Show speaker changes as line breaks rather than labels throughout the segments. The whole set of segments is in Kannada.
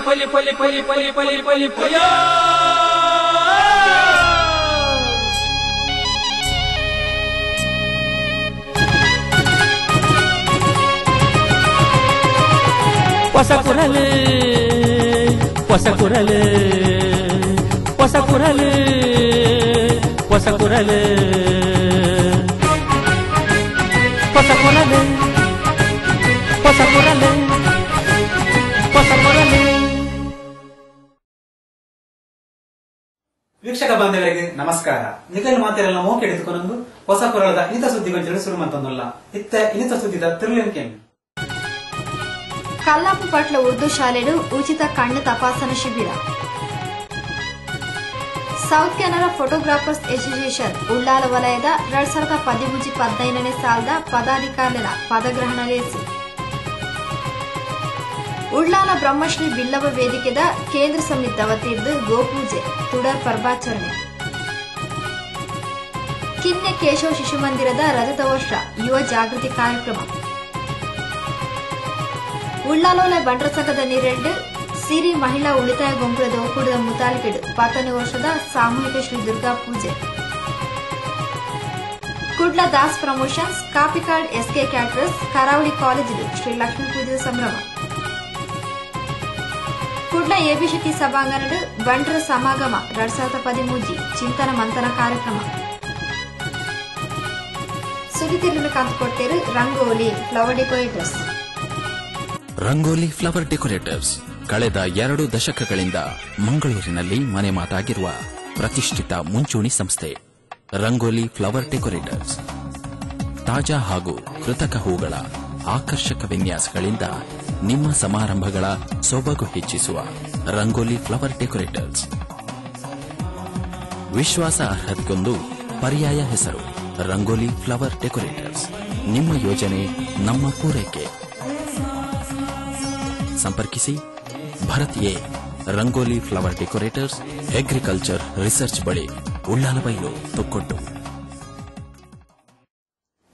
ಪಲಿ ಪಲಿ ಪಲಿ ಪಲಿ ಪಲಿ ಪಲಿ ಪಯ ಹೊಸ ಕುರಲು ಹೊಸ ಕುರಲು ಹೊಸ ಕುರಲು ಹೊಸ ಕುರಲು ಹೊಸ ಕುರಲು ಹೊಸ ಕುರಲು ಹೊಸ ಕುರಲು.
ವೀಕ್ಷಕ ಬಾಂಧವರಿಗೆ ನಮಸ್ಕಾರ. ನಿಖಲ್ ಮಾತೆಲ್ಲ ಮೋಕೆ ಹಿಡಿದುಕೊಂಡು ಹೊಸ ಕುರಳದ ಇನಿತ ಸುದ್ದಿಗಳು ಶುರು ಮಂತೊಂದಲ್ಲ ಇತ್ತ ಇನಿತ ಸುದ್ದಿದ ತಿರುಳೆನ್ಕೆ
ಕಲ್ಲಾಪು ಪಟ್ಲ ಉರ್ದು ಶಾಲೆಡು ಉಚಿತ ಕಣ್ಣು ತಪಾಸಣಾ ಶಿಬಿರ. South Canara photographers association Ullal ವಲಯದ 2013-15ನೇ ಸಾಲದ ಪದಾಧಿಕಾರಿಗಳ ಪದಗ್ರಹಣ ರೇಸು. ಉಳ್ಳಾಲ ಬ್ರಹ್ಮಶ್ರೀ ಬಿಲ್ಲವ ವೇದಿಕೆದ ಕೇಂದ್ರ ಸಮಿತಿ ವತಿಯಿಂದ ಗೋಪೂಜೆ ತುಡರ್ ಪರ್ವಾಚರಣೆ. ಕಿನ್ನೆ ಕೇಶವ ಶಿಶು ಮಂದಿರದ ರಜತ ವರ್ಷ ಯುವ ಜಾಗೃತಿ ಕಾರ್ಯಕ್ರಮ. ಉಳ್ಳಾಲೋಲೆ ಬಂಡ್ರ ಸಂಘದ ನೀರೆಂಡು ಸಿರಿ ಮಹಿಳಾ ಉಳಿತಾಯ ಗುಂಪುರದ ಒಕ್ಕೂಟದ ಮುತಾಲಿಕೆಡು 10ನೇ ವರ್ಷದ ಸಾಮೂಹಿಕ Shri Durga Puja. Kudla Das promotions Kapikad SK caterers Karavali college Shri Lakshmi Puja ಸಂಭ್ರಮ. ಕುಡ್ಲ ಎಬಿ ಶೆಟ್ಟಿ ಸಭಾಂಗಣಡು ಬಂಡ್ರ ಸಮಾಗಮ 2013 ಚಿಂತನ ಮಂಥನ ಕಾರ್ಯಕ್ರಮ. ಸುದ್ದಿತಿರುಳು ಕಾಂತುಕೊಟ್ಟೇರು Rangoli flower decorators.
Rangoli flower decorators ಕಳೆದ 2 ದಶಕಗಳಿಂದ ಮಂಗಳೂರಿನಲ್ಲಿ ಮನೆ ಮಾತಾಗಿರುವ ಪ್ರತಿಷ್ಠಿತ ಮುಂಚೂಣಿ ಸಂಸ್ಥೆ. ರಂಗೋಲಿ ಫ್ಲವರ್ ಡೆಕೋರೇಟರ್ಸ್ ತಾಜಾ ಹಾಗೂ ಕೃತಕ ಹೂಗಳ ಆಕರ್ಷಕ ವಿನ್ಯಾಸಗಳಿಂದ ನಿಮ್ಮ ಸಮಾರಂಭಗಳ ಸೊಬಗು ಹೆಚ್ಚಿಸುವ ರಂಗೋಲಿ ಫ್ಲವರ್ ಡೆಕೋರೇಟರ್ಸ್. ವಿಶ್ವಾಸ ಅರ್ಹತೆಗೊಂದು ಪರ್ಯಾಯ ಹೆಸರು ರಂಗೋಲಿ ಫ್ಲವರ್ ಡೆಕೋರೇಟರ್ಸ್. ನಿಮ್ಮ ಯೋಜನೆ ನಮ್ಮ ಪೂರೈಕೆ. ಸಂಪರ್ಕಿಸಿ Bharat A Rangoli flower decorators, agriculture research ಬಳಿ, ಉಳ್ಳಾಲಬೈಲು, ತೊಕ್ಕೊಟ್ಟು.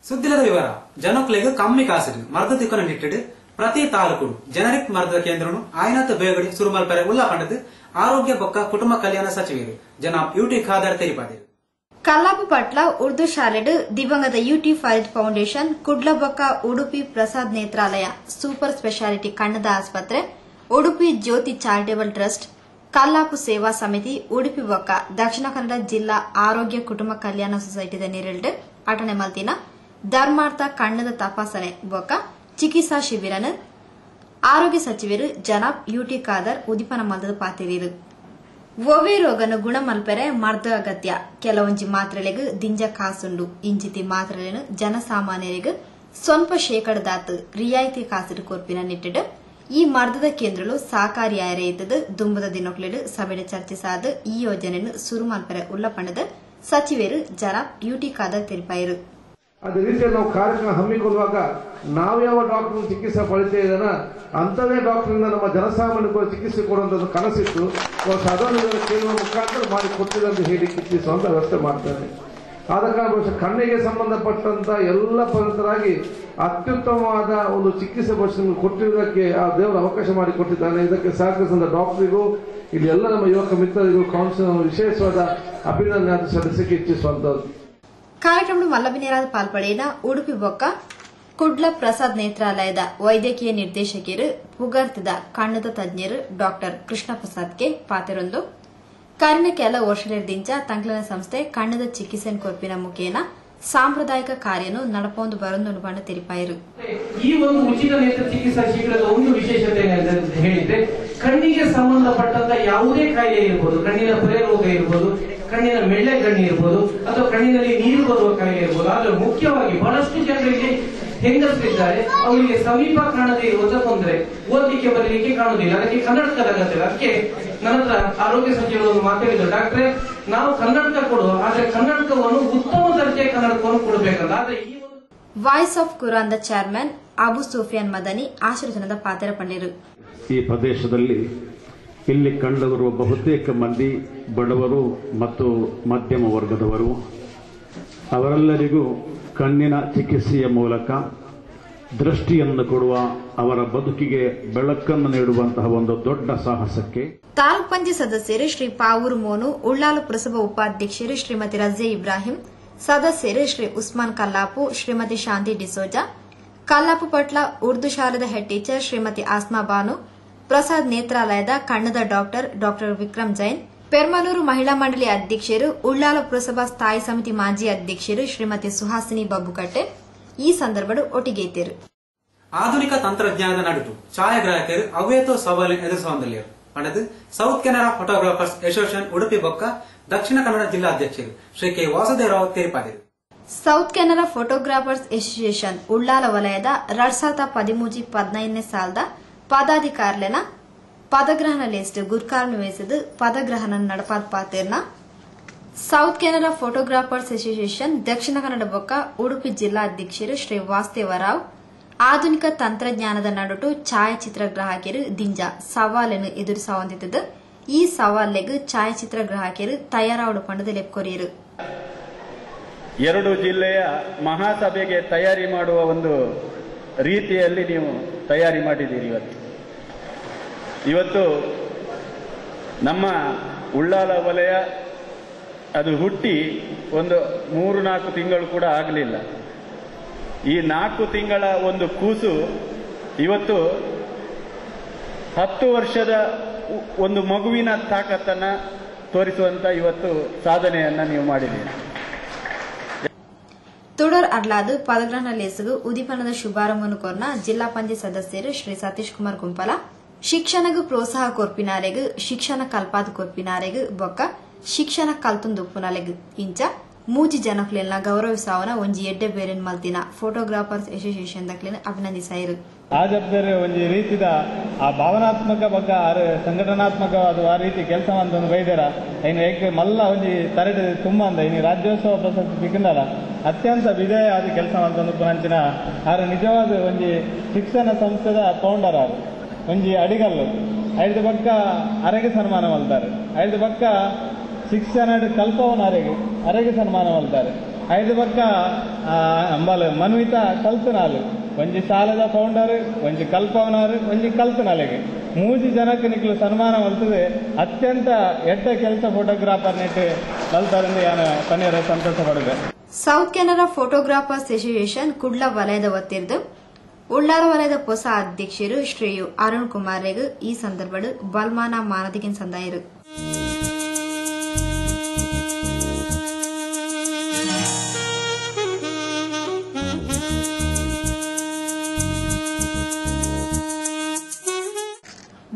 ಸುದ್ದಿಲದ ವಿವರ. ಜನಕ್ಲೆಗ್ ಕಮ್ಮಿ ಕಾಸಿಡು ಮರದ ತಿಕ್ಕನ ನಿಟ್ಟಿಡು ಪ್ರತಿ ತಾಲೂಕು ಜನರಿಕ್ ಮರದ ಕೇಂದ್ರನು ಆಯ್ನಾತ ಬೇಗಡಿ ಸುರುಮಲ್ಪರೆ ಉಲ್ಲಾ ಪಂಡದು ಆರೋಗ್ಯ ಬೊಕ್ಕ ಕುಟುಂಬ ಕಲ್ಯಾಣ ಸಚಿವರು ಜನಾಬ್ ಯುಟಿ ಖಾದರ್ ತೆರಿಪಾಡಿರು.
ಕಲ್ಲಾಪು ಪಟ್ಲ ಉರ್ದು ಶಾಲೆಡು ದಿವಂಗತ ಯುಟಿ ಫರೀದ್ ಫೌಂಡೇಶನ್ ಕುಡ್ಲ ಬೊಕ್ಕ ಉಡುಪಿ ಪ್ರಸಾದ್ ನೇತ್ರಾಲಯ ಸೂಪರ್ ಸ್ಪೆಷಾಲಿಟಿ ಕಣ್ಣದ ಆಸ್ಪತ್ರೆ ಉಡುಪಿ ಜ್ಯೋತಿ ಚಾರಿಟೇಬಲ್ ಟ್ರಸ್ಟ್ ಕಲ್ಲಾಪು ಸೇವಾ ಸಮಿತಿ ಉಡುಪಿ ಬೊಕ್ಕ ದಕ್ಷಿಣ ಕನ್ನಡ ಜಿಲ್ಲಾ ಆರೋಗ್ಯ ಕುಟುಂಬ ಕಲ್ಯಾಣ ಸೊಸೈಟಿದ ನೀರೆಲ್ಡು ಅಟನೆ ಮಲ್ತಿನ ಧರ್ಮಾರ್ಥ ಕಣ್ಣದ ತಪಾಸಣೆ ಬೊಕ್ಕ ಚಿಕಿತ್ಸಾ ಶಿಬಿರನ ಆರೋಗ್ಯ ಸಚಿವರು ಜನಾಬ್ ಯುಟಿ ಖಾದರ್ ಉದಿಪನ ಮಲ್ದದ ಪಾತಿರಿರು. ಒವೇ ರೋಗನು ಗುಣಮಲ್ಪೆರೆ ಮರ್ದ ಅಗತ್ಯ ಕೆಲವೊಂಜಿ ಮಾತ್ರೆಲೆಗ್ ದಿಂಜ ಕಾಸುಂಡು ಇಂಚಿತಿ ಮಾತ್ರೆಲೆನು ಜನಸಾಮಾನ್ಯರಿಗೂ ಸ್ವಲ್ಪ ಶೇಕಡದಾತು ರಿಯಾಯಿತಿ ಕಾಸಿಡು ಕೊರ್ಪಿನ ನಿಟ್ಟಿಡು ಈ ಮರ್ದದ ಕೇಂದ್ರಗಳು ಸಹಕಾರಿಯಾಯಿರೆಯ್ತದು ದುಂಬದ ದಿನೊಕ್ಲೆಡು ಸಭೆಡು ಚರ್ಚಿಸಾದು ಈ ಯೋಜನೆಯನ್ನು ಸುರು ಮಲ್ಪೆರೆ ಉಳ್ಳಪಂಡದ ಸಚಿವರು ಜನಾಬ್ ಯುಟಿ ಖಾದರ್ ತಿಳಿಪಾಯಿರು.
ಅದೇ ರೀತಿಯಲ್ಲಿ ನಾವು ಕಾರ್ಯಕ್ರಮ ಹಮ್ಮಿಕೊಳ್ಳುವಾಗ ನಾವ್ಯಾವ ಡಾಕ್ಟರ್ ಚಿಕಿತ್ಸೆ ಪಡಿತಾ ಇದ್ದಾನ ಅಂಥದೇ ಡಾಕ್ಟರ್ನಿಂದ ನಮ್ಮ ಜನಸಾಮಾನ್ಯರು ಚಿಕಿತ್ಸೆ ಕೊಡುವಂಥದ್ದು ಕನಸಿತ್ತು. ಸಾಧಾರಣ ಕೇಳುವ ಮುಖಾಂತರ ಮಾಡಿ ಕೊಟ್ಟಿದೆ ಅಂತ ಹೇಳಿ ಚಿಕಿತ್ಸುವಂತ ವ್ಯವಸ್ಥೆ ಮಾಡ್ತಾರೆ. ಆದ ಕಾರಣ ಕಣ್ಣಿಗೆ ಸಂಬಂಧಪಟ್ಟಂತ ಎಲ್ಲ ಪದಾರ್ಥರಾಗಿ ಅತ್ಯುತ್ತಮವಾದ ಒಂದು ಚಿಕಿತ್ಸೆ ಪಡಿಸಿ ಕೊಟ್ಟಿರುವುದಕ್ಕೆ ಆ ದೇವರು ಅವಕಾಶ ಮಾಡಿಕೊಟ್ಟಿದ್ದಾನೆ. ಇದಕ್ಕೆ ಸಹಕರಿಸಿದ ಡಾಕ್ಟರಿಗೂ ಇಲ್ಲಿ ಎಲ್ಲ ನಮ್ಮ ಯುವಕ ಮಿತ್ರರಿಗೂ ಕೌನ್ಸಿಲ್ ವಿಶೇಷವಾದ ಅಭಿನಂದನೆ ಸಲ್ಲಿಸಕ್ಕೆ ಇಚ್ಛಿಸುವಂತದ್ದು.
ಕಾರ್ಯಕ್ರಮ ಮಲ್ಲಬಿನೇರಾದ ಪಾಲ್ಪಡೆಯ ಉಡುಪಿ ಬೊಕ್ಕ ಕುಡ್ಲ ಪ್ರಸಾದ್ ನೇತ್ರಾಲಯದ ವೈದ್ಯಕೀಯ ನಿರ್ದೇಶಕಿಯರು ಪುಗರ್ತಿದ ಕಣ್ಣದ ತಜ್ಞರು ಡಾಕ್ಟರ್ ಕೃಷ್ಣ ಪ್ರಸಾದ್ಗೆ ಪಾತೆರೊಂದು ಕಾರಿನ ಕೆಲ ವರ್ಷದಿಂದ ತಂಗ್ಲನ ಸಂಸ್ಥೆ ಕಣ್ಣದ ಚಿಕಿತ್ಸೆ ಕೊರ್ಪಿನ ಮುಖೇನ ಸಾಂಪ್ರದಾಯಿಕ ಕಾರ್ಯನು ನಡಪೊಂದು ಬರೊಂದು ಬಣ್ಣ ತೆರಿಪಾಯಿರು.
ಈ ಒಂದು ಉಚಿತ ನೇತ್ರ ಚಿಕಿತ್ಸಾ ಶಿಬಿರದ ಒಂದು ವಿಶೇಷತೆ ಹೇಳಿದ್ರೆ ಕಣ್ಣಿಗೆ ಸಂಬಂಧಪಟ್ಟಂತ ಯಾವುದೇ ಕಾಯಿಲೆ ಇರಬಹುದು, ಕಣ್ಣಿನ ಪೊರೆ ರೋಗ ಇರಬಹುದು, ಕಣ್ಣಿನ ಮೆಳ್ಳೆ ಕಣ್ಣಿ ಇರಬಹುದು ಅಥವಾ ಕಣ್ಣಿನಲ್ಲಿ ನೀರು ಬರುವ ಕಾಯಿಲೆ ಇರಬಹುದು. ಆದ್ರೆ ಮುಖ್ಯವಾಗಿ ಬಹಳಷ್ಟು ಜನರಿಗೆ ಹೆಂಗಸರಿದ್ದಾರೆ ಅವರಿಗೆ ಸಮೀಪ ಕಾಣದೇ ಇರುವಂತ ತೊಂದರೆ, ಓದಲಿಕ್ಕೆ ಬರಲಿಕ್ಕೆ ಕಾಣುವುದಿಲ್ಲ, ಅದಕ್ಕೆ ಕನ್ನಡಕದ ಅಗತ್ಯ. ಅದಕ್ಕೆ ನನ್ನ ಹತ್ರ ಆರೋಗ್ಯ ಸಚಿವರು ಮಾತಾಡಿದ್ರು, ಡಾಕ್ಟ್ರೆ ನಾವು ಕನ್ನಡಕ ಕೊಡುವ ಆದ್ರೆ ಕನ್ನಡಕವನ್ನು ಉತ್ತಮ ದರ್ಜೆಯ ಕನ್ನಡಕವನ್ನು ಕೊಡಬೇಕಲ್ಲ. ಆದ್ರೆ ಈ
ವಾಯ್ಸ್ ಆಫ್ ಕುರಾನ್ ದ ಚೇರ್ಮನ್ ಅಬು ಸೂಫಿಯಾನ್ ಮದನಿ ಆಶೀರ್ವಚನದ ಪಾತ್ರ ಪಂಡಿರು.
ಈ ಪ್ರದೇಶದಲ್ಲಿ ಇಲ್ಲಿ ಕಂಡುಬರುವ ಬಹುತೇಕ ಮಂದಿ ಬಡವರು ಮತ್ತು ಮಧ್ಯಮ ವರ್ಗದವರು. ಅವರೆಲ್ಲರಿಗೂ ಕಣ್ಣಿನ ಚಿಕಿತ್ಸೆಯ ಮೂಲಕ ದೃಷ್ಟಿಯನ್ನು ಕೊಡುವ, ಅವರ ಬದುಕಿಗೆ ಬೆಳಕನ್ನು ನೀಡುವಂತಹ ಒಂದು ದೊಡ್ಡ ಸಾಹಸಕ್ಕೆ
ತಾಲೂಕ್ ಪಂಚಾಯತ್ ಸದಸ್ಯರು ಶ್ರೀ ಪಾವೂರು ಮೋನು, ಉಳ್ಳಾಲ ಪುರಸಭಾ ಉಪಾಧ್ಯಕ್ಷರು ಶ್ರೀಮತಿ ರಜೆ ಇಬ್ರಾಹಿಂ, ಸದಸ್ಯರು ಶ್ರೀ ಉಸ್ಮಾನ್ ಕಲ್ಲಾಪು, ಶ್ರೀಮತಿ ಶಾಂತಿ ಡಿಸೋಜಾ, ಕಲ್ಲಾಪು ಪಟ್ಲ ಉರ್ದು ಶಾಲೆದ ಹೆಡ್ ಟೀಚರ್ ಶ್ರೀಮತಿ ಆಸ್ಮಾ ಬಾನು, ಪ್ರಸಾದ್ ನೇತ್ರಾಲಯದ ಕಣ್ಣದ ಡಾಕ್ಟರ್ ವಿಕ್ರಮ್ ಜೈನ್, ಪೆರ್ಮನೂರು ಮಹಿಳಾ ಮಂಡಳಿ ಅಧ್ಯಕ್ಷರು, ಉಳ್ಳಾಲ ಪುರಸಭಾ ಸ್ಥಾಯಿ ಸಮಿತಿ ಮಾಜಿ ಅಧ್ಯಕ್ಷರು ಶ್ರೀಮತಿ ಸುಹಾಸಿನಿ ಬಬ್ಬುಕಟ್ಟೆ ಈ ಸಂದರ್ಭಡು ಒಟ್ಟಿಗೆ ಇದ್ದರು.
ಆಧುನಿಕ ತಂತ್ರಜ್ಞಾನದ ನಡುಟು ಛಾಯಾಗ್ರಾಹಕರು ಅವ್ಯತೋ ಸವಾಲು ಎದುರಿಸುವಂದಲ್ಲಿಯರು ಪಡೆದು South Canara photographers association Udupi ಬೊಕ್ಕ ದಕ್ಷಿಣ ಕನ್ನಡ ಜಿಲ್ಲಾಧ್ಯಕ್ಷರು ಶ್ರೀ ಕೆ ವಾಸುದೇವರಾವ್ ತೇರಿಪಾದರು.
South Canara photographers association Ullal ವಲಯದ 2013-14 ಸಾಲದ ಪದಾಧಿಕಾರಿನ ಪದಗ್ರಹಣ ಲಿಸ್ಟ್ ಗುರ್ಕಾರ್ನು ವೇಸಿದು ಪದಗ್ರಹಣ ನಡಪಾದ ಪಾತೇರ್ನ South Canara photographers association Dakshina Kannada ಬೊಕ್ಕ ಉಡುಪಿ ಜಿಲ್ಲಾಧ್ಯಕ್ಷರು ಶ್ರೀ ವಾಸುದೇವರಾವ್ ಆಧುನಿಕ ತಂತ್ರಜ್ಞಾನದ ನಡುಟು ಛಾಯಾಚಿತ್ರ ಗ್ರಾಹಕರು ದಿಂಜ ಸವಾಲನ್ನು ಎದುರಿಸುವಂತಿದ್ದು ಈ ಸವಾಲಿಗೆ ಛಾಯಾಚಿತ್ರ ಗ್ರಾಹಕರು ತಯಾರಾವಡು ಪಂಡದ ಲೆಪ್ಕೊರಿಯರು.
2 ಜಿಲ್ಲೆಯ ಮಹಾಸಭೆಗೆ ತಯಾರಿ ಮಾಡುವ ಒಂದು ರೀತಿಯಲ್ಲಿ ನೀವು ತಯಾರಿ ಮಾಡಿದ್ದೀರಿ. ಇವತ್ತು ನಮ್ಮ ಉಳ್ಳಾಲ ವಲಯ ಅದು ಹುಟ್ಟಿ ಒಂದು 3-4 ತಿಂಗಳು ಕೂಡ ಆಗಲಿಲ್ಲ. ಈ 4 ತಿಂಗಳ ಒಂದು ಕೂಸು ಇವತ್ತು 10 ವರ್ಷದ ಒಂದು ಮಗುವಿನ ತಾಕತ್ತನ್ನ ತೋರಿಸುವಂತ ಇವತ್ತು ಸಾಧನೆಯನ್ನ ನೀವು ಮಾಡಿದ್ದೀರಿ.
ತುಡರ್ ಅಡ್ಲಾದು ಪದಗ್ರಹಣ ಲೇಸುಗು ಉದಿಪನದ ಶುಭಾರಂಭವನ್ನು ಕೋರ್ನ ಜಿಲ್ಲಾ ಪಂಚಾಯತ್ ಸದಸ್ಯರು ಶ್ರೀ ಸತೀಶ್ ಕುಮಾರ್ ಗುಂಪಲ ಶಿಕ್ಷಣಗೂ ಪ್ರೋತ್ಸಾಹ ಕೊರ್ಪಿನಾರೆಗೂ ಶಿಕ್ಷಣ ಕಲ್ಪಾದ ಕೊರ್ಪಿನಾರೆಗೂ ಬೊಕ್ಕ ಶಿಕ್ಷಣ ಕಲ್ತುಂದುಪ್ಪುನಲೆಗೂ ಇಂಚ ಮೂಜಿ ಜನಕ್ಲೆಲ್ಲ ಗೌರವಿಸಾವನ ಒಂಜಿ ಎಡ್ಡೆ ಬೇರೆನ್ ಮಲ್ತಿನ ಫೋಟೋಗ್ರಾಫರ್ಸ್ ಅಸೋಸಿಯೇಷನ್ ದಕ್ಲೆನ ಅಭಿನಂದಿಸಾಯಿರು.
ಆ ಜವಾಬ್ದಾರಿ ಒಂದು ರೀತಿದ ಆ ಭಾವನಾತ್ಮಕ ಬಗ್ಗೆ ಸಂಘಟನಾತ್ಮಕವಾದ ಆ ರೀತಿ ಕೆಲಸ ಅಂತ ಬೈದಾರ ಇನ್ನು ಏಕೆ ಮಲ್ಲ ಒಂಜಿ ತರಡೆ ತುಂಬ ಅಂದ ಇನ್ನು ರಾಜ್ಯೋತ್ಸವ ಪ್ರಶಸ್ತಿ ಸಿಕ್ಕಂದಲ್ಲ ಅತ್ಯಂತ ವಿಧೇಯ ಆದ ಕೆಲಸ ಅಂತಂದು ಪುನಂಚಿನ ಆರು ನಿಜವಾದ ಒಂಜಿ ಶಿಕ್ಷಣ ಸಂಸ್ಥೆದ ಫೌಂಡರ್ ಆರು ಒಂಜಿ ಅಡಿಗಲ್ಲು ಐದು ಪಕ್ಕ ಅರೆಗೆ ಸನ್ಮಾನ ಮಲ್ತಾರೆ, ಐದು ಪಕ್ಕ ಶಿಕ್ಷಣ ಕಲ್ಪವನ ಅರೆಗೆ ಸನ್ಮಾನ ಮಲ್ತಾರೆ, ಐದು ಪಕ್ಕ ಅಂಬಲ್ ಮನ್ವಿತ ಕಲ್ತನಾಲು ಒಂಜಿ ಶಾಲೆದ ಫೌಂಡರ್ ಒಂಜಿ ಕಲ್ಪವನರು ಒಂಜಿ ಕಲ್ತನಾಲೆಗೆ ಮೂಜಿ ಜನಕ್ಕೆ ನಿಕ್ಲು ಸನ್ಮಾನ ಮಲ್ತದೆ ಅತ್ಯಂತ ಎಡ್ಡ ಕೆಲಸ ಫೋಟೋಗ್ರಾಫರ್ ನೆಟ್ಟು ಮಲ್ತಾರೆಂದು ನಾನು ಕೊನೆಯ ಸಂತೋಷ ಪಡಿದೆ.
South Canara photographers association Kudla ವಲಯದ ಒತ್ತಿರ್ದು ಉಳ್ಳಾರ ವಲಯದ ಹೊಸ ಅಧ್ಯಕ್ಷರು ಶ್ರೀಯು ಅರುಣ್ ಕುಮಾರ್ರೆಗೂ ಈ ಸಂದರ್ಭಡು ಬಲ್ಮಾನ ಮಾನದಿಗಿನ ಸಂದಾಯರು.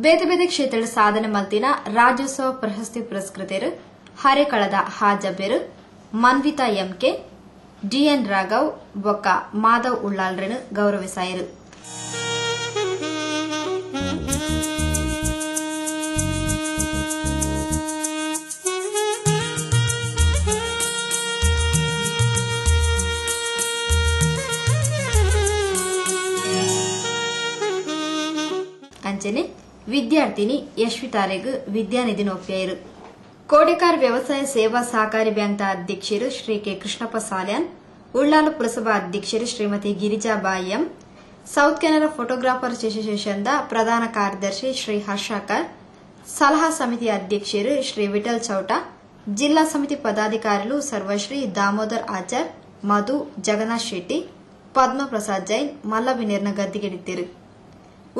ಬೇತೆ ಬೇತೆ ಕ್ಷೇತ್ರದ ಸಾಧನೆ ಮಲ್ತಿನ ರಾಜ್ಯೋತ್ಸವ ಪ್ರಶಸ್ತಿ ಪುರಸ್ಕೃತರು ಹರೇಕಳದ ಹಾಜಬೇರು ಮನ್ವಿತಾ ಎಂಕೆ, ಡಿಎನ್ ರಾಘವ್ ಬೊಕ್ಕ ಮಾಧವ್ ಉಳ್ಳಾಲ್ರನ್ನು ಗೌರವಿಸಾಯರು. ಅಂಚನೆ ವಿದ್ಯಾರ್ಥಿನಿ ಯಶ್ವಿತಾರೆಗೂ ವಿದ್ಯಾನಿಧಿ ಒಪ್ಪಿಯಾರು. ಕೋಡೆಕಾರ್ ವ್ಯವಸಾಯ ಸೇವಾ ಸಹಕಾರಿ ಬ್ಯಾಂಕ್ ಅಧ್ಯಕ್ಷರು ಶ್ರೀ ಕೆ ಕೃಷ್ಣಪ್ಪ ಸಾಲ್ಯಾನ್, ಉಳ್ಳಾಲ ಪುರಸಭಾ ಅಧ್ಯಕ್ಷರು Shrimati Girijabai M, south Canara photographers association ಪ್ರಧಾನ ಕಾರ್ಯದರ್ಶಿ ಶ್ರೀ ಹರ್ಷಾಕರ್, ಸಲಹಾ ಸಮಿತಿ ಅಧ್ಯಕ್ಷರು ಶ್ರೀ ವಿಠಲ್ ಚೌಟಾ, ಜಿಲ್ಲಾ ಸಮಿತಿ ಪದಾಧಿಕಾರಿಗಳು ಸರ್ವಶ್ರೀ ದಾಮೋದರ್ ಆಚಾರ್, ಮಧು, ಜಗನ್ನಾಥ್ ಶೆಟ್ಟಿ, ಪದ್ಮಪ್ರಸಾದ್ ಜೈನ್, ಮಲ್ಲಬಿನೇರ್ನ ಗದ್ದಿಗೆಡಿದ್ದರು.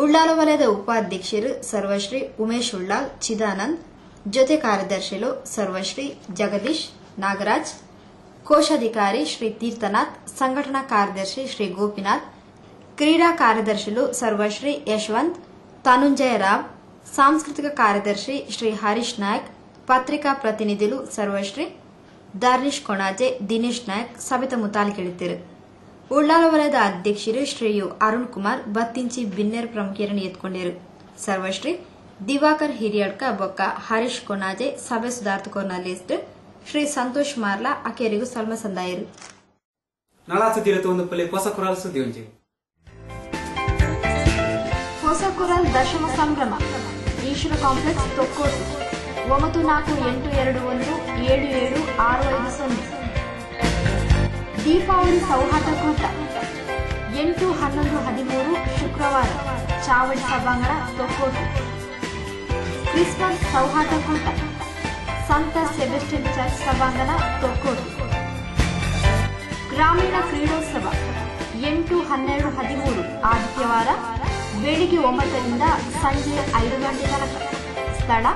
ಉಳ್ಳಾಲ ವಲಯದ ಉಪಾಧ್ಯಕ್ಷರು ಸರ್ವಶ್ರೀ ಉಮೇಶ್ ಉಳ್ಳಾಲ್, ಚಿದಾನಂದ್, ಜೊತೆ ಕಾರ್ಯದರ್ಶಿಗಳು ಸರ್ವಶ್ರೀ ಜಗದೀಶ್, ನಾಗರಾಜ್, ಕೋಶಾಧಿಕಾರಿ ಶ್ರೀ ತೀರ್ಥನಾಥ್, ಸಂಘಟನಾ ಕಾರ್ಯದರ್ಶಿ ಶ್ರೀ ಗೋಪಿನಾಥ್, ಕ್ರೀಡಾ ಕಾರ್ಯದರ್ಶಿಗಳು ಸರ್ವಶ್ರೀ ಯಶವಂತ್, ತನುಂಜಯ ರಾವ್, ಸಾಂಸ್ಕೃತಿಕ ಕಾರ್ಯದರ್ಶಿ ಶ್ರೀ ಹರೀಶ್ ನಾಯಕ್, ಪತ್ರಿಕಾ ಪ್ರತಿನಿಧಿಗಳು ಸರ್ವಶ್ರೀ ದಾರ್ನಿಶ್ ಕೊಣಾಜೆ, ದಿನೇಶ್ ನಾಯಕ್ ಸಭೆತ ಮುತಾಲಿಕೆಳಿದ್ದರು. ಉಳ್ಳಾಲ ವಲಯದ ಅಧ್ಯಕ್ಷರು ಶ್ರೀಯು ಅರುಣ್ ಕುಮಾರ್ ಬತ್ತಿಂಚಿ ಬಿನ್ನೇರ್ ಪ್ರಮುಖರನ್ನು ಎತ್ಕೊಂಡರು. ಸರ್ವಶ್ರೀ ದಿವಾಕರ್ ಹಿರಿಯಡ್ಕ ಬೊಕ್ಕ ಹರೀಶ್ ಕೊಣಾಜೆ ಸಭೆ ಸುಧಾರ್ತಕೋರ್ನ ಲಿಸ್ಟ್ ಶ್ರೀ ಸಂತೋಷ್ ಮಾರ್ಲಾ ಅಕೇರಿಗೂ ಸಲ್ಮ ಸಂದಾಯರು. ಹೊಸ ಕುರಲ್ ದಶಮ ಸಂಭ್ರಮ ಈಶ್ವರ ಕಾಂಪ್ಲೆಕ್ಸ್ ತೊಕ್ಕೋಟು 9482217765. ದೀಪಾವಳಿ ಸೌಹಾರ್ದ ಕೂಟ 8, 11, 13 ಶುಕ್ರವಾರ ಚಾವಡಿ ಸಭಾಂಗಣ ತೊಕ್ಕೋಟು. ಕ್ರಿಸ್ಮಸ್ ಸೌಹಾರ್ದಕೂಟ ಸಂತ ಸೆಬೆಸ್ಟಿಯನ್ ಚರ್ಚ್ ಸಭಾಂಗಣ ತೊಕ್ಕೋಟು. ಗ್ರಾಮೀಣ ಕ್ರೀಡೋತ್ಸವ 8, 12, 13 ಆದಿತ್ಯವಾರ ಬೆಳಿಗ್ಗೆ 9ರಿಂದ ಸಂಜೆ 5 ಗಂಟೆ ತನಕ. ಸ್ಥಳ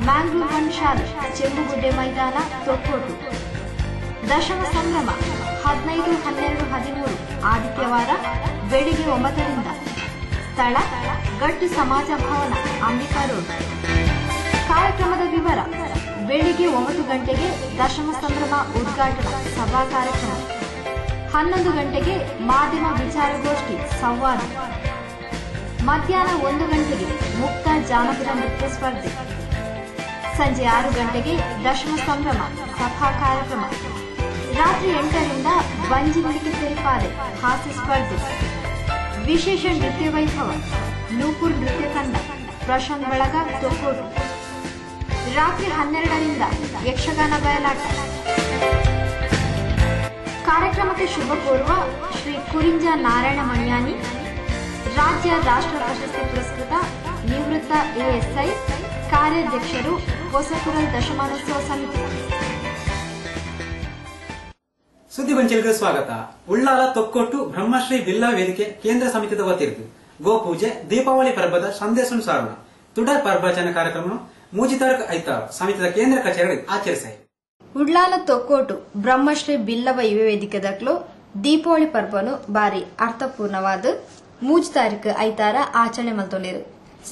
ಮ್ಯಾಂಗ್ಳೂರ್ 1 ಶಾಲೆ, ಚೆಂಬುಗುಡ್ಡೆ ಮೈದಾನ, ತೊಕ್ಕೋಟು. ದಶಮ ಸಂಭ್ರಮ 15, 12, 13 ಆದಿತ್ಯವಾರ ಬೆಳಿಗ್ಗೆ 9ರಿಂದ. ಸ್ಥಳ ಗಟ್ಟಿ ಸಮಾಜ ಭವನ, ಅಂಬಿಕಾ ರೋಡ್. ಕಾರ್ಯಕ್ರಮದ ವಿವರ: ಬೆಳಿಗ್ಗೆ 9 ಗಂಟೆಗೆ ದಶಮ ಸಂಭ್ರಮ ಉದ್ಘಾಟನಾ ಸಭಾ ಕಾರ್ಯಕ್ರಮ. 11 ಗಂಟೆಗೆ ಮಾಧ್ಯಮ ವಿಚಾರಗೋಷ್ಠಿ ಸಂವಾದ. ಮಧ್ಯಾಹ್ನ 1 ಗಂಟೆಗೆ ಮುಕ್ತ ಜಾನಪದ ನೃತ್ಯ ಸ್ಪರ್ಧೆ. ಸಂಜೆ 6 ಗಂಟೆಗೆ ದಶಮ ಸಂಭ್ರಮ ಸಭಾ ಕಾರ್ಯಕ್ರಮ. ರಾತ್ರಿ 8ರಿಂದ ಬಂಜಿ ನುಡಿಕೆ ತೆರಿಪಾಲೆ ಹಾಸ್ಯ ಸ್ಪರ್ಧೆ. ವಿಶೇಷ ನೃತ್ಯ ವೈಭವ ನೂಪುರ್ ನೃತ್ಯ ತಂಡ, ಪ್ರಶಾಂತ್ ಬಳಗ, ತೊಕ್ಕೋಟು. ರಾತ್ರಿ 12ರಿಂದ ಯಕ್ಷಗಾನ ಬಯಲಾಟ. ಕಾರ್ಯಕ್ರಮಕ್ಕೆ ಶುಭ ಕೋರುವ ಶ್ರೀ ಕುರಿಂಜ ನಾರಾಯಣ ಮಣಿಯಾನಿ, ರಾಜ್ಯ ರಾಷ್ಟ್ರ ಪ್ರಶಸ್ತಿ ಪುರಸ್ಕೃತ ನಿವೃತ್ತ ಎಎಸ್ಐ, ಕಾರ್ಯಾಧ್ಯಕ್ಷರು, ಹೊಸಪುರಲ್ ದಶಮಾನೋತ್ಸವ ಸಮಿತಿ.
ಸುದ್ದಿ ಬಂಚೆಲ್ಗೆ ಸ್ವಾಗತ. ಉಳ್ಳಾಲ ತೊಕ್ಕೊಟ್ಟು ಬ್ರಹ್ಮಶ್ರೀ ಬಿಲ್ಲವ ವೇದಿಕೆ ಕೇಂದ್ರ ಸಮಿತಿದ ವತಿರ್ದು ಗೋಪೂಜೆ ದೀಪಾವಳಿ ಪರ್ಬದ ಸಂದೇಶ ಸಾರೋಣ ತುಡರ್ ಪರ್ಬಾಚನ ಕಾರ್ಯಕ್ರಮ ಮೂಜಿತಾರ್ಕ್ ಐತಾರ ಸಮಿತಿದ ಕೇಂದ್ರ ಕಚೇರಿ ಆಚರಿಸಾಯಿ.
ಉಳ್ಳಾಲ ತೊಕ್ಕೋಟು ಬ್ರಹ್ಮಶ್ರೀ ಬಿಲ್ಲವ ಯುವ ವೇದಿಕೆದಕ್ಲು ದೀಪಾವಳಿ ಪರ್ಬನು ಬಾರಿ ಅರ್ಥಪೂರ್ಣವಾದ 3 ತಾರೀಕು ಐತಾರ ಆಚರಣೆ ಮಲ್ತೊಂಡಿರು.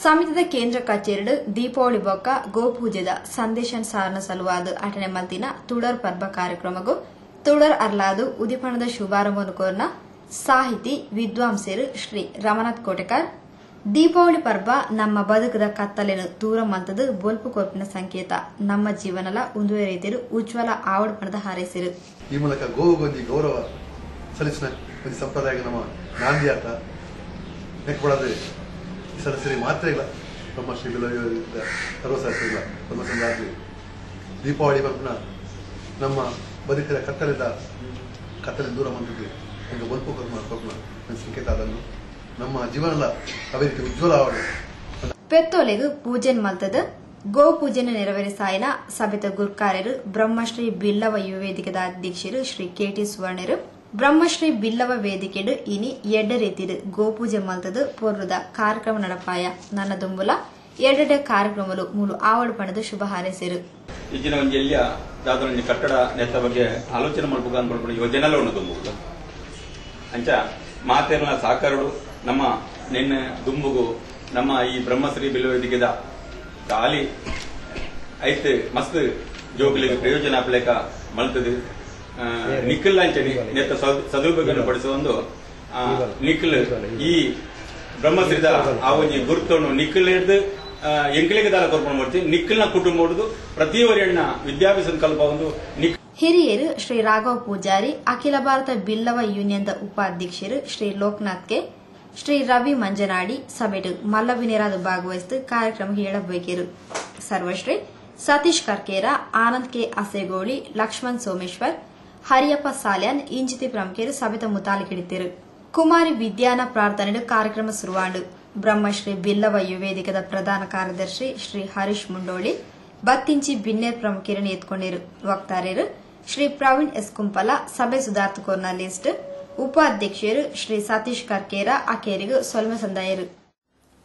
ಸಮಿತಿದ ಕೇಂದ್ರ ಕಚೇರಿ ದೀಪಾವಳಿ ಬೊಕ್ಕ ಗೋಪೂಜೆದ ಸಂದೇಶನ್ ಸಾರನ ಸಲುವಾದ ಅಟನೆ ಮಲ್ತಿನ ತುಡರ್ ಪರ್ಬ ಕಾರ್ಯಕ್ರಮಗೂ ತುಡರ್ ಅರ್ಲಾದು ಉದಿಪಣದ ಶುಭಾರಂಭವನ್ನು ಕೋರ್ನ ಸಾಹಿತಿ ವಿದ್ವಾಂಸರು ಶ್ರೀ ರಮನಾಥ್ ಕೋಟೆಕಾರ್. ದೀಪಾವಳಿ ಪರ್ಬ ನಮ್ಮ ಬದುಕದ ಕತ್ತಲೆನು ದೂರ ಮಂತದ ಬೊಲ್ಪು ಕೊರ್ಪಿನ ಸಂಕೇತ. ನಮ್ಮ ಜೀವನಲ ಒಂದುವೇ ರೀತಿಯ ಉಜ್ವಲ ಆವಡಪಣದ ಹಾರೈಸಿರು.
ಈ ಮೂಲಕ ಗೋವಿಗೆ ಗೌರವ ಸಲ್ಲಿಸಿನ ಒಂದು ಸಂಪ್ರದಾಯ ನಮ್ಮ ನಾಂದಿ ಆಟ ನೆಕ್ಕೊಡೋದು ಸದಸ್ಯರಿಗೆ ಮಾತ್ರ ಇಲ್ಲ, ಬ್ರಹ್ಮಶ್ರೀ ಬಿಲ್ಲವ ಸರ್ವ ಸದಸ್ಯರಿಲ್ಲ. ನಮ್ಮ ಸಂಗಾತಿ ದೀಪಾವಳಿ ಪರ್ಬನ ನಮ್ಮ ಬದುಕದ ಕತ್ತಲೆ ದೂರ ಮಂತದ್ದು ಒಂದು ಬೊಲ್ಪು ಕೊರ್ಪಿನ ಸಂಕೇತ. ಅದನ್ನು ನಮ್ಮ ಜೀವನದ ಅವೇ ರೀತಿ ಉಜ್ವಲ ಆವಡ
ಪೆತ್ತೋಲೆಗೂ ಪೂಜೆನ್ ಮಲ್ತದ ಗೋ ಪೂಜೆನ ನೆರವೇರಿಸಾಯನ ಸಭೆತ ಗುರ್ಕಾರ್ಯರು ಬ್ರಹ್ಮಶ್ರೀ ಬಿಲ್ಲವ ಯುವ ವೇದಿಕೆದ ಅಧ್ಯಕ್ಷರು ಶ್ರೀ ಕೆಟಿ ಸುವರ್ಣರು. ಬ್ರಹ್ಮಶ್ರೀ ಬಿಲ್ಲವ ವೇದಿಕೆಡು ಇನಿ ಎಡ್ಡ ರೀತಿಡು ಗೋಪೂಜೆ ಮಲ್ತದ ಪೂರ್ವದ ಕಾರ್ಯಕ್ರಮ ನಡಪಾಯ. ನನ್ನ ದುಂಬುಲ ಎಡ್ಡೆ ಕಾರ್ಯಕ್ರಮಲು ಮೂಲು ಆವಡು ಪಣದ ಶುಭ ಹಾರೈಸಿರು.
ಈಗಿನ ಒಂದು ಎಲ್ಲಿಯ ದಾದೊಂದು ಕಟ್ಟಡ ನೆತ್ತ ಬಗ್ಗೆ ಆಲೋಚನೆ ಮಾಡಬೇಕು ಅನ್ಕೊಂಡು ಯೋಜನೆಲ್ಲ ಉಣ್ಣು ದುಂಬುಗ ಅಂಚ ಮಾತೇರನ ಸಾಕಾರಡು ನಮ್ಮ ನಿನ್ನೆ ದುಂಬುಗು ನಮ್ಮ ಈ ಬ್ರಹ್ಮಶ್ರೀ ಬಿಲ್ಲವ ವೇದಿಕೆದ ಖಾಲಿ ಐತೆ ಮಸ್ತ್ ಜೋಗ್ಲಿಗೆ ಪ್ರಯೋಜನ ಅಪ್ಲೇಕ ಮಲ್ತದು ನಿಖಿಲ್ ಅಂಚನಿ ನೆತ್ತ ಸದುಪಯೋಗ ಪಡಿಸುವ ಒಂದು ನಿಖಿಲ್ ಈ ಬ್ರಹ್ಮಶ್ರೀದ ಆ ಒಂದು ಗುರುತನ್ನು ನಿಖಿಲ್ ಹಿಡಿದು ಎಂಕಲಿಗೆ ದಾಲ ಕೊರ್ಪಣೆ ಮಾಡ್ತೀವಿ. ನಿಖಿಲ್ನ ಕುಟುಂಬ ಹೊಡೆದು ಪ್ರತಿಯವರಣ್ಣ ವಿದ್ಯಾಭ್ಯಾಸ ಕಲ್ಪ ಒಂದು
ಹಿರಿಯರು ಶ್ರೀ ರಾಘವ್ ಪೂಜಾರಿ, ಅಖಿಲ ಭಾರತ ಬಿಲ್ಲವ ಯೂನಿಯನ್ದ ಉಪಾಧ್ಯಕ್ಷರು ಶ್ರೀ ಲೋಕನಾಥ್ ಕೆ, ಶ್ರೀ ರವಿ ಮಂಜನಾಡಿ ಸಭೆಡು ಮಲ್ಲವಿನೇರಾದ ಭಾಗವಹಿಸಿದ ಕಾರ್ಯಕ್ರಮಕ್ಕೆ ಹೇಳಬೇಕಿರು. ಸರ್ವಶ್ರೀ ಸತೀಶ್ ಕರ್ಕೇರ, ಆನಂದ್ ಕೆ ಅಸೇಗೋಳಿ, ಲಕ್ಷ್ಮಣ್ ಸೋಮೇಶ್ವರ್, ಹರಿಯಪ್ಪ ಸಾಲ್ಯಾನ್ ಇಂಜಿತಿ ಪ್ರಮುಖರು ಸಭೆತ ಮುತಾಲಿಕಿಡಿತಿರು. ಕುಮಾರಿ ವಿದ್ಯಾನ ಪ್ರಾರ್ಥನೆ ಕಾರ್ಯಕ್ರಮ ಶುರುವಾಂಡು ಬ್ರಹ್ಮಶ್ರೀ ಬಿಲ್ಲವ ಯುವ ವೇದಿಕೆದ ಪ್ರಧಾನ ಕಾರ್ಯದರ್ಶಿ ಶ್ರೀ ಹರೀಶ್ ಮುಂಡೋಳಿ ಬತ್ತಿಂಚಿ ಬಿನ್ನೇರ್ ಪ್ರಮುಖರನ್ನು ಎತ್ಕೊಂಡಿರು. ವಕ್ತಾರ್ಯರು ಶ್ರೀ ಪ್ರವೀಣ್ ಎಸ್ ಕುಂಪಲ, ಸಭೆ ಸುಧಾರ್ತಕೋರ್ನ ಲಿಸ್ಟ್ ಉಪಾಧ್ಯಕ್ಷರು ಶ್ರೀ ಸತೀಶ್ ಕರ್ಕೇರ ಅಕೇರಿಗೂ ಸೊಲ್ಮೆ ಸಂದಾಯರು.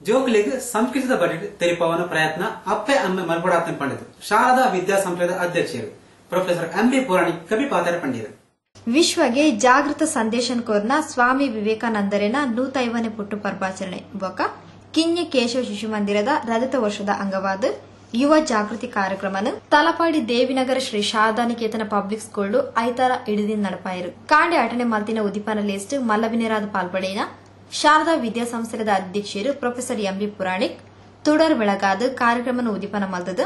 ಜೋಗ್ಲಿಗ್ ಸಂಸ್ಕೃತದ ಬಜೆಟ್ ತೆರಿಪವನ ಪ್ರಯತ್ನ ಅಪ್ಪೆ ಅಮ್ಮೆ ಮಲ್ಪಡಾತನ ಪಂಡಿತು ಶಾರದಾ ವಿದ್ಯಾಸಂಸ್ಥೆದ ಅಧ್ಯಕ್ಷರು ಪ್ರೊಫೆಸರ್ ಎಂಬಿ ಪುರಾಣಿಕ್ ಕವಿ ಪಾತ್ರ ಪಂಡಿರು.
ವಿಶ್ವಗೆ ಜಾಗೃತ ಸಂದೇಶನ್ ಕೋರ್ನ ಸ್ವಾಮಿ ವಿವೇಕಾನಂದರಿನ 150ನೇ ಪುಟ್ಟು ಪರ್ವಾಚರಣೆ ಬೊಕ ಕಿನ್ಯ ಕೇಶವ ಶಿಶು ಮಂದಿರದ ರಜತ ವರ್ಷದ ಅಂಗವಾದ ಯುವ ಜಾಗೃತಿ ಕಾರ್ಯಕ್ರಮನು ತಲಪಾಡಿ ದೇವಿನಗರ ಶ್ರೀ ಶಾರದಾನಿಕೇತನ ಪಬ್ಲಿಕ್ ಸ್ಕೂಲ್ ಐತಾರ ಇಡಿದಿನ ನಡಪಾಯರು. ಕಾಂಡೆ ಅಟನೆ ಮಲ್ತಿನ ಉದಿಪನ ಲಿಸ್ಟ್ ಮಲ್ಲವಿನೇರಾದ ಪಾಲ್ಪಡೆಯಿನ ಶಾರದಾ ವಿದ್ಯಾಸಂಸ್ಥೆದ ಅಧ್ಯಕ್ಷರು ಪ್ರೊಫೆಸರ್ ಎಂಬಿ ಪುರಾಣಿಕ್ ತುಡರ್ ಬೆಳಗಾದ ಕಾರ್ಯಕ್ರಮನ ಉದಿಪನ ಮಲ್ತದ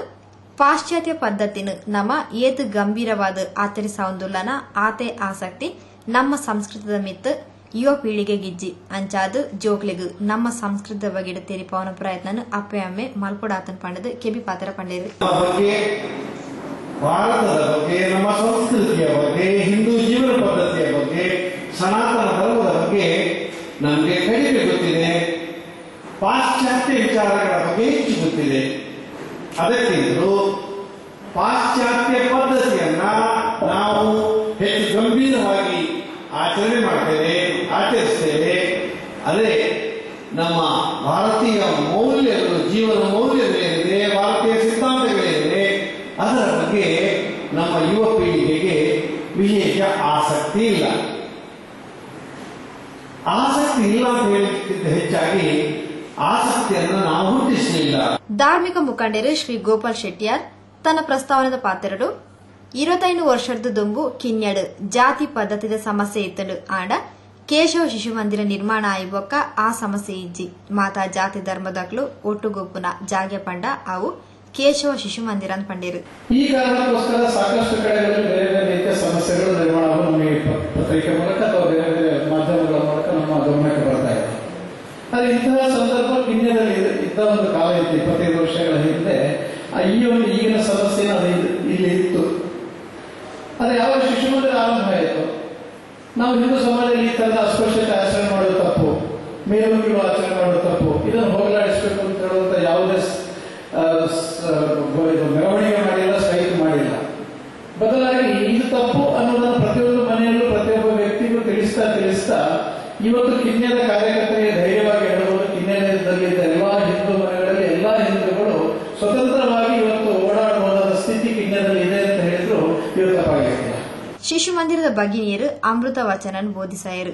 ಪಾಶ್ಚಾತ್ಯ ಪದ್ಧತಿನ ನಮ್ಮ ಏತು ಗಂಭೀರವಾದ ಆಚರಿಸೊಂದುಲ್ಲನ ಆತೆ ಆಸಕ್ತಿ ನಮ್ಮ ಸಂಸ್ಕೃತದ ಮಿತ್ ಯುವ ಪೀಳಿಗೆ ಗಿಜ್ಜಿ ಅಂಚಾದು ಜೋಗ್ಲೆಗು ನಮ್ಮ ಸಂಸ್ಕೃತದ ಬಗೆಡ ತೆರಿಪವನ ಪ್ರಯತ್ನ ಅಪ್ಪೆ ಅಮ್ಮೆ ಮಲ್ಪಡಾತನ ಪಂಡದು ಕೆಬಿ ಪಾತ್ರ ಪಂಡೇರು.
ಭಾರತದ ಬಗ್ಗೆ, ನಮ್ಮ ಸಂಸ್ಕೃತಿಯ ಬಗ್ಗೆ, ಹಿಂದೂ ಜೀವನ ಪದ್ಧತಿಯ ಬಗ್ಗೆ, ಸನಾತನ ಧರ್ಮದ ಬಗ್ಗೆ ಪಾಶ್ಚಾತ್ಯ ವಿಚಾರಗಳ ಬಗ್ಗೆ ಹೆಚ್ಚು ಗೊತ್ತಿದೆ. ಅದಕ್ಕಿಂತಲೂ ಪಾಶ್ಚಾತ್ಯ ಪದ್ಧತಿಯನ್ನ ನಾವು ಹೆಚ್ಚು ಗಂಭೀರವಾಗಿ ಆಚರಣೆ ಮಾಡ್ತೇವೆ, ಆಚರಿಸ್ತೇವೆ. ಅದೇ ನಮ್ಮ ಭಾರತೀಯ ಮೌಲ್ಯಗಳು, ಜೀವನ ಮೌಲ್ಯಗಳೇನಿದೆ, ಭಾರತೀಯ ಸಿದ್ಧಾಂತಗಳೇನಿದೆ, ಅದರ ಬಗ್ಗೆ ನಮ್ಮ ಯುವ ಪೀಳಿಗೆಗೆ ವಿಶೇಷ ಆಸಕ್ತಿ ಇಲ್ಲ. ಆಸಕ್ತಿ ಇಲ್ಲ ಅಂತ ಹೇಳಲಿಕ್ಕಿಂತ ಹೆಚ್ಚಾಗಿ ಆಸಕ್ತಿಯನ್ನು ನಾವು ಹುಟ್ಟಿಸಲಿಲ್ಲ.
ಧಾರ್ಮಿಕ ಮುಖಂಡರು ಶ್ರೀ ಗೋಪಾಲ್ ಶೆಟ್ಟಿಯಾರ್ ತನ್ನ ಪ್ರಸ್ತಾವನದ ಪಾತ್ರರು 25 ವರ್ಷದ ದೊಂಬು ಕಿನ್ಯಡು ಜಾತಿ ಪದ್ಧತಿದ ಸಮಸ್ಯೆ ಇತ್ತಲು ಆಂಡ ಕೇಶವ ಶಿಶು ಮಂದಿರ ನಿರ್ಮಾಣ ಆಯ್ಬೊಕ್ಕ ಆ ಸಮಸ್ಯೆ ಇಜ್ಜಿ ಮಾತಾ ಜಾತಿ ಧರ್ಮದಕ್ಲು ಒಟ್ಟುಗೊಪ್ಪುನ ಜಾಗೆ ಪಂಡ ಅವು ಕೇಶವ ಶಿಶು ಮಂದಿರ ಅಂತ ಪಂಡಿರು.
ಈ ಕಾರಣಕ್ಕೋಸ್ಕರ ಸಾಕಷ್ಟು ಕಡೆಗಳಲ್ಲಿ ಬೇರೆ ಬೇರೆ ರೀತಿಯ ಸಮಸ್ಯೆಗಳು ನಿರ್ಮಾಣಗಳು ನಮಗೆ ಪತ್ರಿಕೆ ಮೂಲಕ ಅಥವಾ ಬೇರೆ ಬೇರೆ ಮಾಧ್ಯಮಗಳ ಮೂಲಕ ನಮ್ಮ ಗಮನಕ್ಕೆ ಬರ್ತಾ ಇದೆ. ಆದರೆ ಇಂತಹ ಸಂದರ್ಭ ಕಿನ್ಯದಲ್ಲಿ ಇದ್ದ ಒಂದು ಕಾಲ ಇತ್ತು, 25 ವರ್ಷಗಳ ಹಿಂದೆ ಈ ಒಂದು ಈಗಿನ ಸಮಸ್ಯೆ ಇಲ್ಲಿ ಇತ್ತು. ಆದರೆ ಯಾವಾಗ ಶಿಶು ಮಂದಿರ ಆರಂಭ ಆಯಿತು, ನಾವು ಹಿಂದೂ ಸಮಾಜದಲ್ಲಿ ಈ ತರದ ಅಸ್ಪೃಶ್ಯತೆ ಆಚರಣೆ ಮಾಡೋದು ತಪ್ಪು, ಮೇಲುಗಿಗಳು ಆಚರಣೆ ಮಾಡೋದು ತಪ್ಪು, ಇದನ್ನು ಹೋಗಲಾಡಿಸಬೇಕು ಅಂತ ಹೇಳುವಂತ ಯಾವುದೇ ಮೆರವಣಿಗೆ ಮಾಡಿಲ್ಲ, ಸ್ಟ್ರೈಕ್ ಮಾಡಿಲ್ಲ. ಬದಲಾಗಿ ಇದು ತಪ್ಪು ಅನ್ನೋದನ್ನು ಪ್ರತಿಯೊಂದು ಮನೆಯಲ್ಲೂ ಪ್ರತಿಯೊಬ್ಬ ವ್ಯಕ್ತಿಗೂ ತಿಳಿಸ್ತಾ ಇವತ್ತು ಕಿನ್ಯದ ಕಾರ್ಯಕರ್ತರಿಗೆ ಧೈರ್ಯವಾಗಿ ಹೇಳಬಹುದು. ಕಿನ್ಯದಲ್ಲಿದ್ದ ಎಲ್ಲಾ ಹಿಂದೂ ಮನೆಗಳಲ್ಲಿ ಎಲ್ಲಾ ಹಿಂದೂಗಳು ಸ್ವತಂತ್ರವಾಗಿ ಇವತ್ತು ಓಡಾಡಬಹುದಾದ ಸ್ಥಿತಿ ಕಿನ್ಯದಲ್ಲಿ ಇದೆ ಅಂತ ಹೇಳಿದ್ರು ಇವತ್ತು ತಪ್ಪಾಗಿಲ್ಲ.
ಶಿಶು ಮಂದಿರದ ಭಗಿನಿಯರು ಅಮೃತ ವಚನ ಬೋಧಿಸಾಯರು.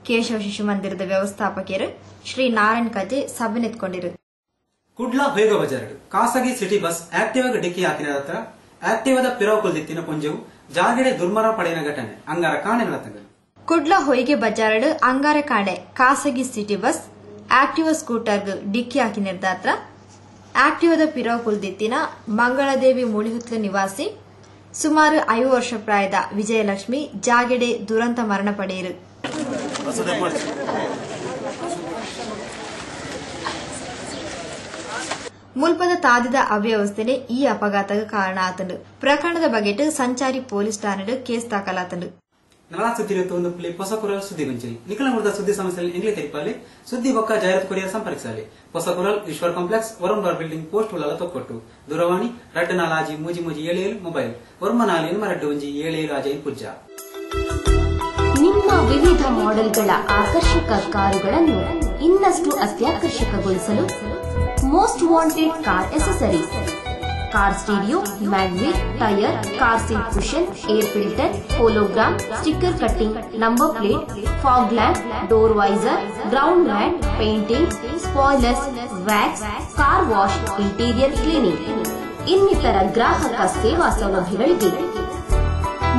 ಕೇಶವ ಶಿಶು ಮಂದಿರದ ವ್ಯವಸ್ಥಾಪಕರು ಶ್ರೀ ನಾರಾಯಣ್ ಕಜೆ ಸಭೆ ನೆತ್ಕೊಂಡಿರು.
ಕುಡ್ಲ ಬೇಗ ಬಜಾರಡು ಖಾಸಗಿ ಸಿಟಿ ಬಸ್ ಆಕ್ಟಿವಾಗ ಡಿಕ್ಕಿ ಹಾಕಿನ ಹತ್ರ ಆಕ್ಟಿವಾದ ಪಿರವು ಕುಲ್ದಿತ್ತಿನ ಪುಂಜವು ಜಾಗಡೆ ದುರ್ಮರ ಪಡೆಯ ಘಟನೆ ಅಂಗಾರ ಕಾಣೆ ನಡೆತದೆ.
ಕುಡ್ಲ ಹೊಯ್ಗೆ ಬಜಾರಡು ಅಂಗಾರ ಕಾಣೆ ಖಾಸಗಿ ಸಿಟಿ ಬಸ್ ಆಕ್ಟಿವಾ ಸ್ಕೂಟರ್ಗೆ ಡಿಕ್ಕಿ ಹಾಕಿನ ಹತ್ರ ಆಕ್ಟಿವಾದ ಪಿರವು ಕುಲ್ದಿತ್ತಿನ ಮಂಗಳದೇವಿ ಮೂಳಿಹುತ್ಲ ನಿವಾಸಿ ಸುಮಾರು 5 ವರ್ಷ ಪ್ರಾಯದ ವಿಜಯಲಕ್ಷ್ಮಿ ಜಾಗೆಡೆ ದುರಂತ ಮರಣ ಪಡೆಯರು. ಮುಲ್ಪದ ತಾದಿದ ಅವ್ಯವಸ್ಥೆನೆ ಈ ಅಪಘಾತಕ್ಕೆ ಕಾರಣ ಆತಂಡು. ಪ್ರಕರಣದ ಬಗೆಟ್ ಸಂಚಾರಿ ಪೊಲೀಸ್ ಠಾಣೆಡು ಕೇಸ್ ದಾಖಲಾತಂಡು.
ನಳ ಸುದ್ದಿ ಹೊಸಕುರಲ್ ಸುದ್ದಿ ಗುಂಚಲಿ ನಿಖಲ ಮುರಿದ ಸುದ್ದಿ ಸಮಸ್ಯೆ ಎಂಗ್ಲಿ ತೆರಿಪಾಲಿ ಸುದ್ದಿ ಬೊಕ್ಕ ಜಾಹೀರಾತು ಕೊರಿಯರ್ ಸಂಪರ್ಕಿಸಾಲಿ. Hosakural Eshwar complex Varun building post Ullal Thokkottu ದೂರವಾಣಿ 2457 ಮೊಬೈಲ್ ವರ್ಮನಾಲಿ 27 ಪುಜ್ಜ.
ನಿಮ್ಮ ವಿವಿಧ ಮಾಡೆಲ್ಗಳ ಆಕರ್ಷಕ ಕಾರುಗಳನ್ನು ಇನ್ನಷ್ಟು ಅತ್ಯಾಕರ್ಷಕಗೊಳಿಸಲು most wanted car accessories, car stereo, magnet, tyre, car seat cushion, air filter, hologram, sticker cutting, number plate, fog lamp, door visor, ground mat, painting, spoilers, wax, car wash, interior cleaning ಇನ್ನಿತರ ಗ್ರಾಹಕ ಸೇವಾ ಸೌಲಭ್ಯಗಳಿಗೆ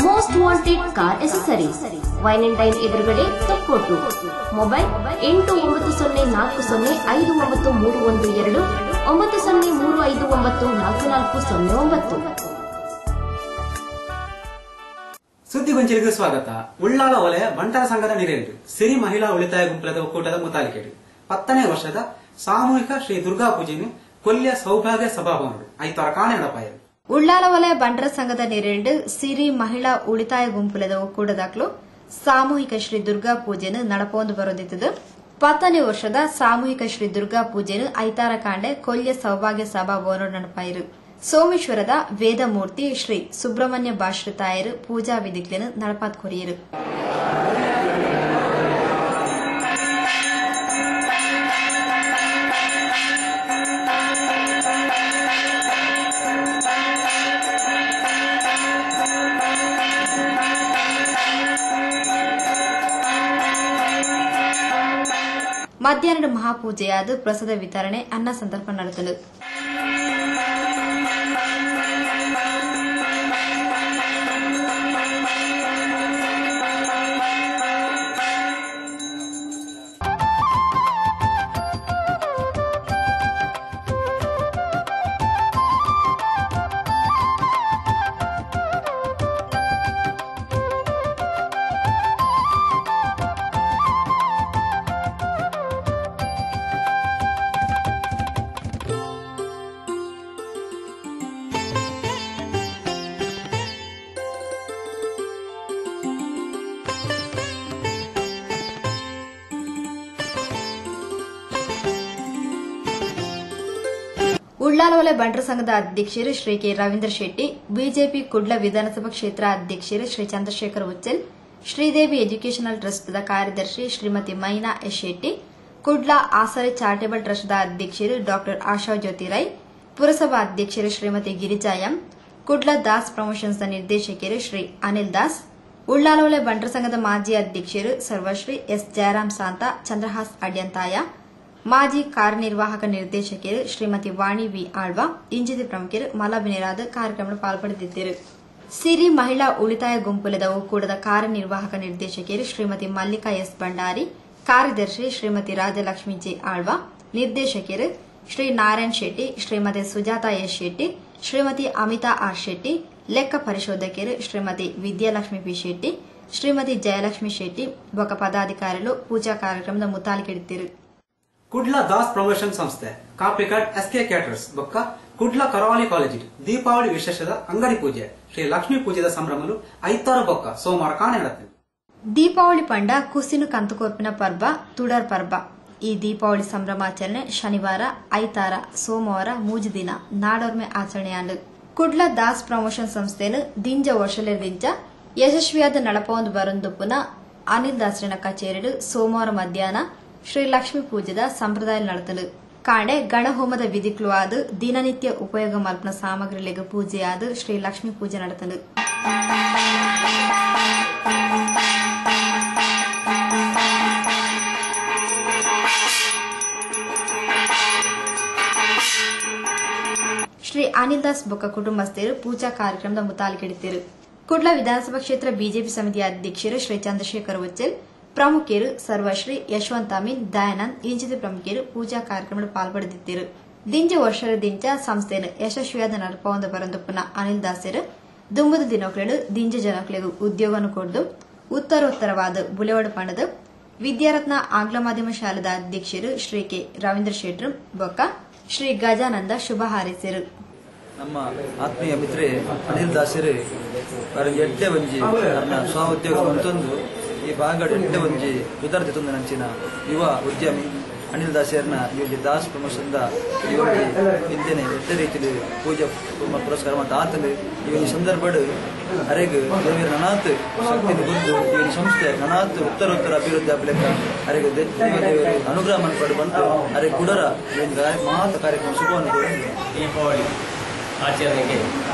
ಮೋಸ್ಟ್ ವಾಂಟೆಡ್ ಕಾರ್ ಎಸೆಸರೀಸ್, ವೈನೆಂಟೈನ್ ಎದುರುಗಡೆ ತೊಕ್ಕೊಟ್ಟು. ಮೊಬೈಲ್ 894040593112 9035944409.
ಸುದ್ದಿ ಗೊಂಚಲಿಗೆ ಸ್ವಾಗತ. ಉಳ್ಳಾಲ ವಲಯ ಬಂಟರ ಸಂಘದ ನಿರೇಂದ್ರ ಸಿರಿ ಮಹಿಳಾ ಉಳಿತಾಯ ಗುಂಪುಲದ ಒಕ್ಕೂಟದ ಮುತಾಲಿಕೆಡು 10ನೇ ವರ್ಷದ ಸಾಮೂಹಿಕ ಶ್ರೀ ದುರ್ಗಾ ಪೂಜೆಯನ್ನು ಕೊಲ್ಯ ಸೌಭಾಗ್ಯ ಸಭಾಭವನರು 5 ಕಾಣೆ ನಡಪಾಯರು.
ಉಳ್ಳಾಲ ವಲಯ ಬಂಟರ ಸಂಘದ ನಿರೇಂದ್ರ ಸಿರಿ ಮಹಿಳಾ ಉಳಿತಾಯ ಗುಂಪುಲದ ಒಕ್ಕೂಟದಾಕ್ಲು ಸಾಮೂಹಿಕ ಶ್ರೀ ದುರ್ಗಾ ಪೂಜೆಯನ್ನು ನಡಪೊಂದು ಬರೋದಿತ್ತದು. 10ನೇ ವರ್ಷದ ಸಾಮೂಹಿಕ ಶ್ರೀ ದುರ್ಗಾ ಪೂಜೆಯನ್ನು 5 ಕಾಂಡೆ ಕೊಲ್ಯ ಸೌಭಾಗ್ಯ ಸಭಾಭವನ ನಡಪಾಯರು. ಸೋಮೇಶ್ವರದ ವೇದಮೂರ್ತಿ ಶ್ರೀ ಸುಬ್ರಹ್ಮಣ್ಯ ಭಾಶ್ರಿತಾಯರು ಪೂಜಾ ವಿಧಿಗಳನ್ನು ನಡಪಾತ್ ಕೊರಿಯರು. ಮಧ್ಯಾಹ್ನದ ಮಹಾಪೂಜೆಯಾದ ಪ್ರಸಾದ ವಿತರಣೆ ಅನ್ನ ಸಂದರ್ಭ ನಡೆದಳು. ಉಳ್ಳಾಲವಲೆ ಬಂಟರ ಸಂಘದ ಅಧ್ಯಕ್ಷರು ಶ್ರೀ ಕೆ ರವೀಂದ್ರ ಶೆಟ್ಟಿ, ಬಿಜೆಪಿ ಕುಡ್ಲ ವಿಧಾನಸಭಾ ಕ್ಷೇತ್ರ ಅಧ್ಯಕ್ಷರು ಶ್ರೀ ಚಂದ್ರಶೇಖರ್ ಉಚ್ಚಲ್, ಶ್ರೀದೇವಿ ಎಜುಕೇಷನಲ್ ಟ್ರಸ್ಟ್ದ ಕಾರ್ಯದರ್ಶಿ ಶ್ರೀಮತಿ ಮೈನಾ ಎಸ್ ಶೆಟ್ಟಿ, ಕುಡ್ಲ ಆಸರೆ ಚಾರಿಟೇಬಲ್ ಟ್ರಸ್ಟ್ದ ಅಧ್ಯಕ್ಷರು ಡಾ ಆಶಾ ಜ್ಯೋತಿ ರೈ, ಪುರಸಭಾ ಅಧ್ಯಕ್ಷರು ಶ್ರೀಮತಿ ಗಿರಿಜಾ ಎಂ, ಕುಡ್ಲ ದಾಸ್ ಪ್ರಮೋಷನ್ಸ್ನ ನಿರ್ದೇಶಕರು ಶ್ರೀ ಅನಿಲ್ ದಾಸ್, ಉಳ್ಳಾಲವಲೆ ಬಂಟರ ಸಂಘದ ಮಾಜಿ ಅಧ್ಯಕ್ಷರು ಸರ್ವಶ್ರೀ ಎಸ್ ಜಯರಾಮ್ ಸಾಂತ, ಚಂದ್ರಹಾಸ್ ಅಡ್ಯಂತಾಯ, ಮಾಜಿ ಕಾರ್ಯನಿರ್ವಾಹಕ ನಿರ್ದೇಶಕರು ಶ್ರೀಮತಿ ವಾಣಿ ವಿ ಆಳ್ವ, ಇಂಜಿತಿ ಪ್ರಮುಖರು ಮಲಬಿನಿರಾದ ಕಾರ್ಯಕ್ರಮದಲ್ಲಿ ಪಾಲ್ಪಡೆದಿದ್ದರು. ಸಿರಿ ಮಹಿಳಾ ಉಳಿತಾಯ ಗುಂಪುಲದ ಒಕ್ಕೂಟದ ಕಾರ್ಯನಿರ್ವಾಹಕ ನಿರ್ದೇಶಕರು ಶ್ರೀಮತಿ ಮಲ್ಲಿಕಾ ಎಸ್ ಭಂಡಾರಿ, ಕಾರ್ಯದರ್ಶಿ ಶ್ರೀಮತಿ ರಾಜಲಕ್ಷ್ಮಿ ಜೆ ಆಳ್ವ, ನಿರ್ದೇಶಕರು ಶ್ರೀ ನಾರಾಯಣ್ ಶೆಟ್ಟಿ, ಶ್ರೀಮತಿ ಸುಜಾತಾ ಎಸ್ ಶೆಟ್ಟಿ, ಶ್ರೀಮತಿ ಅಮಿತಾ ಆರ್ ಶೆಟ್ಟಿ, ಲೆಕ್ಕ ಪರಿಶೋಧಕರು ಶ್ರೀಮತಿ ವಿದ್ಯಾಲಕ್ಷ್ಮಿ ಪಿ ಶೆಟ್ಟಿ, ಶ್ರೀಮತಿ ಜಯಲಕ್ಷ್ಮಿ ಶೆಟ್ಟಿ ಬೊಕ್ಕ ಪದಾಧಿಕಾರಿಗಳು ಪೂಜಾ ಕಾರ್ಯಕ್ರಮದ ಮುತಾಲಿಕೆಡಿದ್ದರು.
ಕುಡ್ಲ ದಾಸ್ ಪ್ರಮೋಷನ್ ಸಂಸ್ಥೆ ಕಾಪಿಕಾಡ್ ಎಸ್ಕೆ ಕ್ಯಾಟರ್ಸ್ ಬೊಕ್ಕ ಕುಡ್ಲ ಕರಾವಳಿ ಕಾಲೇಜ್ ದೀಪಾವಳಿ ವಿಶೇಷದ ಅಂಗಡಿ ಪೂಜೆ ಶ್ರೀ ಲಕ್ಷ್ಮೀ ಪೂಜೆದ ಸಂಭ್ರಮಲು ಐತಾರ ಬೊಕ್ಕ ಸೋಮವಾರ ಕಾಣೆ ನಡೆದಿದೆ.
ದೀಪಾವಳಿ ಪಂಡ ಕುಸಿನು ಕಂತುಕೊರ್ಪಿನ ಪರ್ಬ ತುಡರ್ ಪರ್ಬ. ಈ ದೀಪಾವಳಿ ಸಂಭ್ರಮಾಚರಣೆ ಶನಿವಾರ, ಐತಾರ, ಸೋಮವಾರ 3 ದಿನ ನಾಡೋರ್ಮೆ ಆಚರಣೆಯಾಂಡು. ಕುಡ್ಲ ದಾಸ್ ಪ್ರಮೋಷನ್ ಸಂಸ್ಥೆನು ದಿಂಜ ವರ್ಷಲೆರ್ದಿಂಚ ಯಶಸ್ವಿಯಾದ ನಡಪೊಂದು ಬರೊಂದುಪ್ಪುನ ಅನಿಲ್ ದಾಸ್ರನ ಕಚೇರಿಡು ಸೋಮವಾರ ಮಧ್ಯಾಹ್ನ ಶ್ರೀ ಲಕ್ಷ್ಮೀ ಪೂಜೆದ ಸಂಪ್ರದಾಯ ನಡೆತಲು ಕಾಣೆ ಗಣಹೋಮದ ವಿಧಿಕ್ಲು ಆದು ದಿನನಿತ್ಯ ಉಪಯೋಗ ಮಲ್ಪನ ಸಾಮಗ್ರಿಲೆಗ ಪೂಜೆಯಾದು ಶ್ರೀ ಲಕ್ಷ್ಮೀ ಪೂಜೆ ನಡೆತಲು. ಶ್ರೀ ಅನಿಲ್ ದಾಸ್ ಬೊಕ್ಕ ಕುಟುಂಬಸ್ಥರು ಪೂಜಾ ಕಾರ್ಯಕ್ರಮದ ಮುತಾಲಿಕೆಡಿದ್ದರು. ಕುಡ್ಲ ವಿಧಾನಸಭಾ ಕ್ಷೇತ್ರ ಬಿಜೆಪಿ ಸಮಿತಿಯ ಅಧ್ಯಕ್ಷರು ಶ್ರೀ ಚಂದ್ರಶೇಖರ್ ಉಚ್ಚಲ್, ಪ್ರಮುಖರು ಸರ್ವಶ್ರೀ ಯಶವಂತ್ ಅಮೀನ್, ದಯಾನಂದ್, ಇಂಚಿತ ಪ್ರಮುಖರು ಪೂಜಾ ಕಾರ್ಯಕ್ರಮದಲ್ಲಿ ಪಾಲ್ಪಡೆದಿದ್ದರು. ದಿಂಜ ವರ್ಷದಿಂದ ಸಂಸ್ಥೆಯನ್ನು ಯಶಸ್ವಿಯಾದ ನಡಪೊಂದು ಬರಂದುಪ್ಪುನ ಅನಿಲ್ ದಾಸರು ದುಂಬುದ ದಿನೊಕ್ಲೆಡು ದಿಂಜ ಜನಕ್ಲೆಗೂ ಉದ್ಯೋಗವನ್ನು ಕೊಡ್ದು ಉತ್ತರೋತ್ತರವಾದ ಬುಲೆವಡು ಪಣದು ವಿದ್ಯಾರತ್ನ ಆಂಗ್ಲ ಮಾಧ್ಯಮ ಶಾಲೆದ ಅಧ್ಯಕ್ಷರು ಶ್ರೀ ಕೆ ರವೀಂದ್ರ ಶೆಟ್ರು ಬೊಕ್ಕ ಶ್ರೀ ಗಜಾನಂದ ಶುಭ ಹಾರೈಸಿದರು.
ನಮ್ಮ ಆತ್ಮೀಯ ಮಿತ್ರೆ ಅನಿಲ್ ದಾಸರು ಎಡ್ಡೆ ಒಂಜಿ ನನ್ನ ಸ್ವಉದ್ಯೋಗ ಅಂತಂದು ಈ ಭಾಗಡ್ ಎಡ್ಡೆ ಒಂಜಿ ವಿದ್ಯಾರ್ಥಿ ತಂದು ನಂಚಿನ ಯುವ ಉದ್ಯಮಿ ಅನಿಲ್ ದಾಸರ್ನ ಈ ಒಂದು ದಾಸ್ ಪ್ರಮೋಷನ್ದ ಈ ಒಂದು ಇಂತೇನೆ ಎಡ್ಡೆ ರೀತಿಯಲ್ಲಿ ಪೂಜಾ ಪುರಸ್ಕಾರ ಮತ್ತು ಆತಲು ಈ ಒಂದು ಸಂದರ್ಭಡ್ ಅರೆಗೆ ದೇವರ ನನಾತ್ ಶಕ್ತಿಯನ್ನು ಬಂದು ಈ ಒಂದು ಸಂಸ್ಥೆ ನನಾತ್ ಉತ್ತರೋತ್ತರ ಅಭಿವೃದ್ಧಿ ಆಗ್ಲಿಕ್ಕ ಅರೆಗೆ ದೇವರ ಅನುಗ್ರಹ ಮಾಡ್ಕೊಂಡು ಬಂತು ಅರೆ ಕುಡರ ಈ ಒಂದು ಮಹತ್ ಕಾರ್ಯಕ್ರಮ ಶುಭವನ್ನು ಕೋರಿದೆ.
ದೀಪಾವಳಿ ಆಚರಣೆಗೆ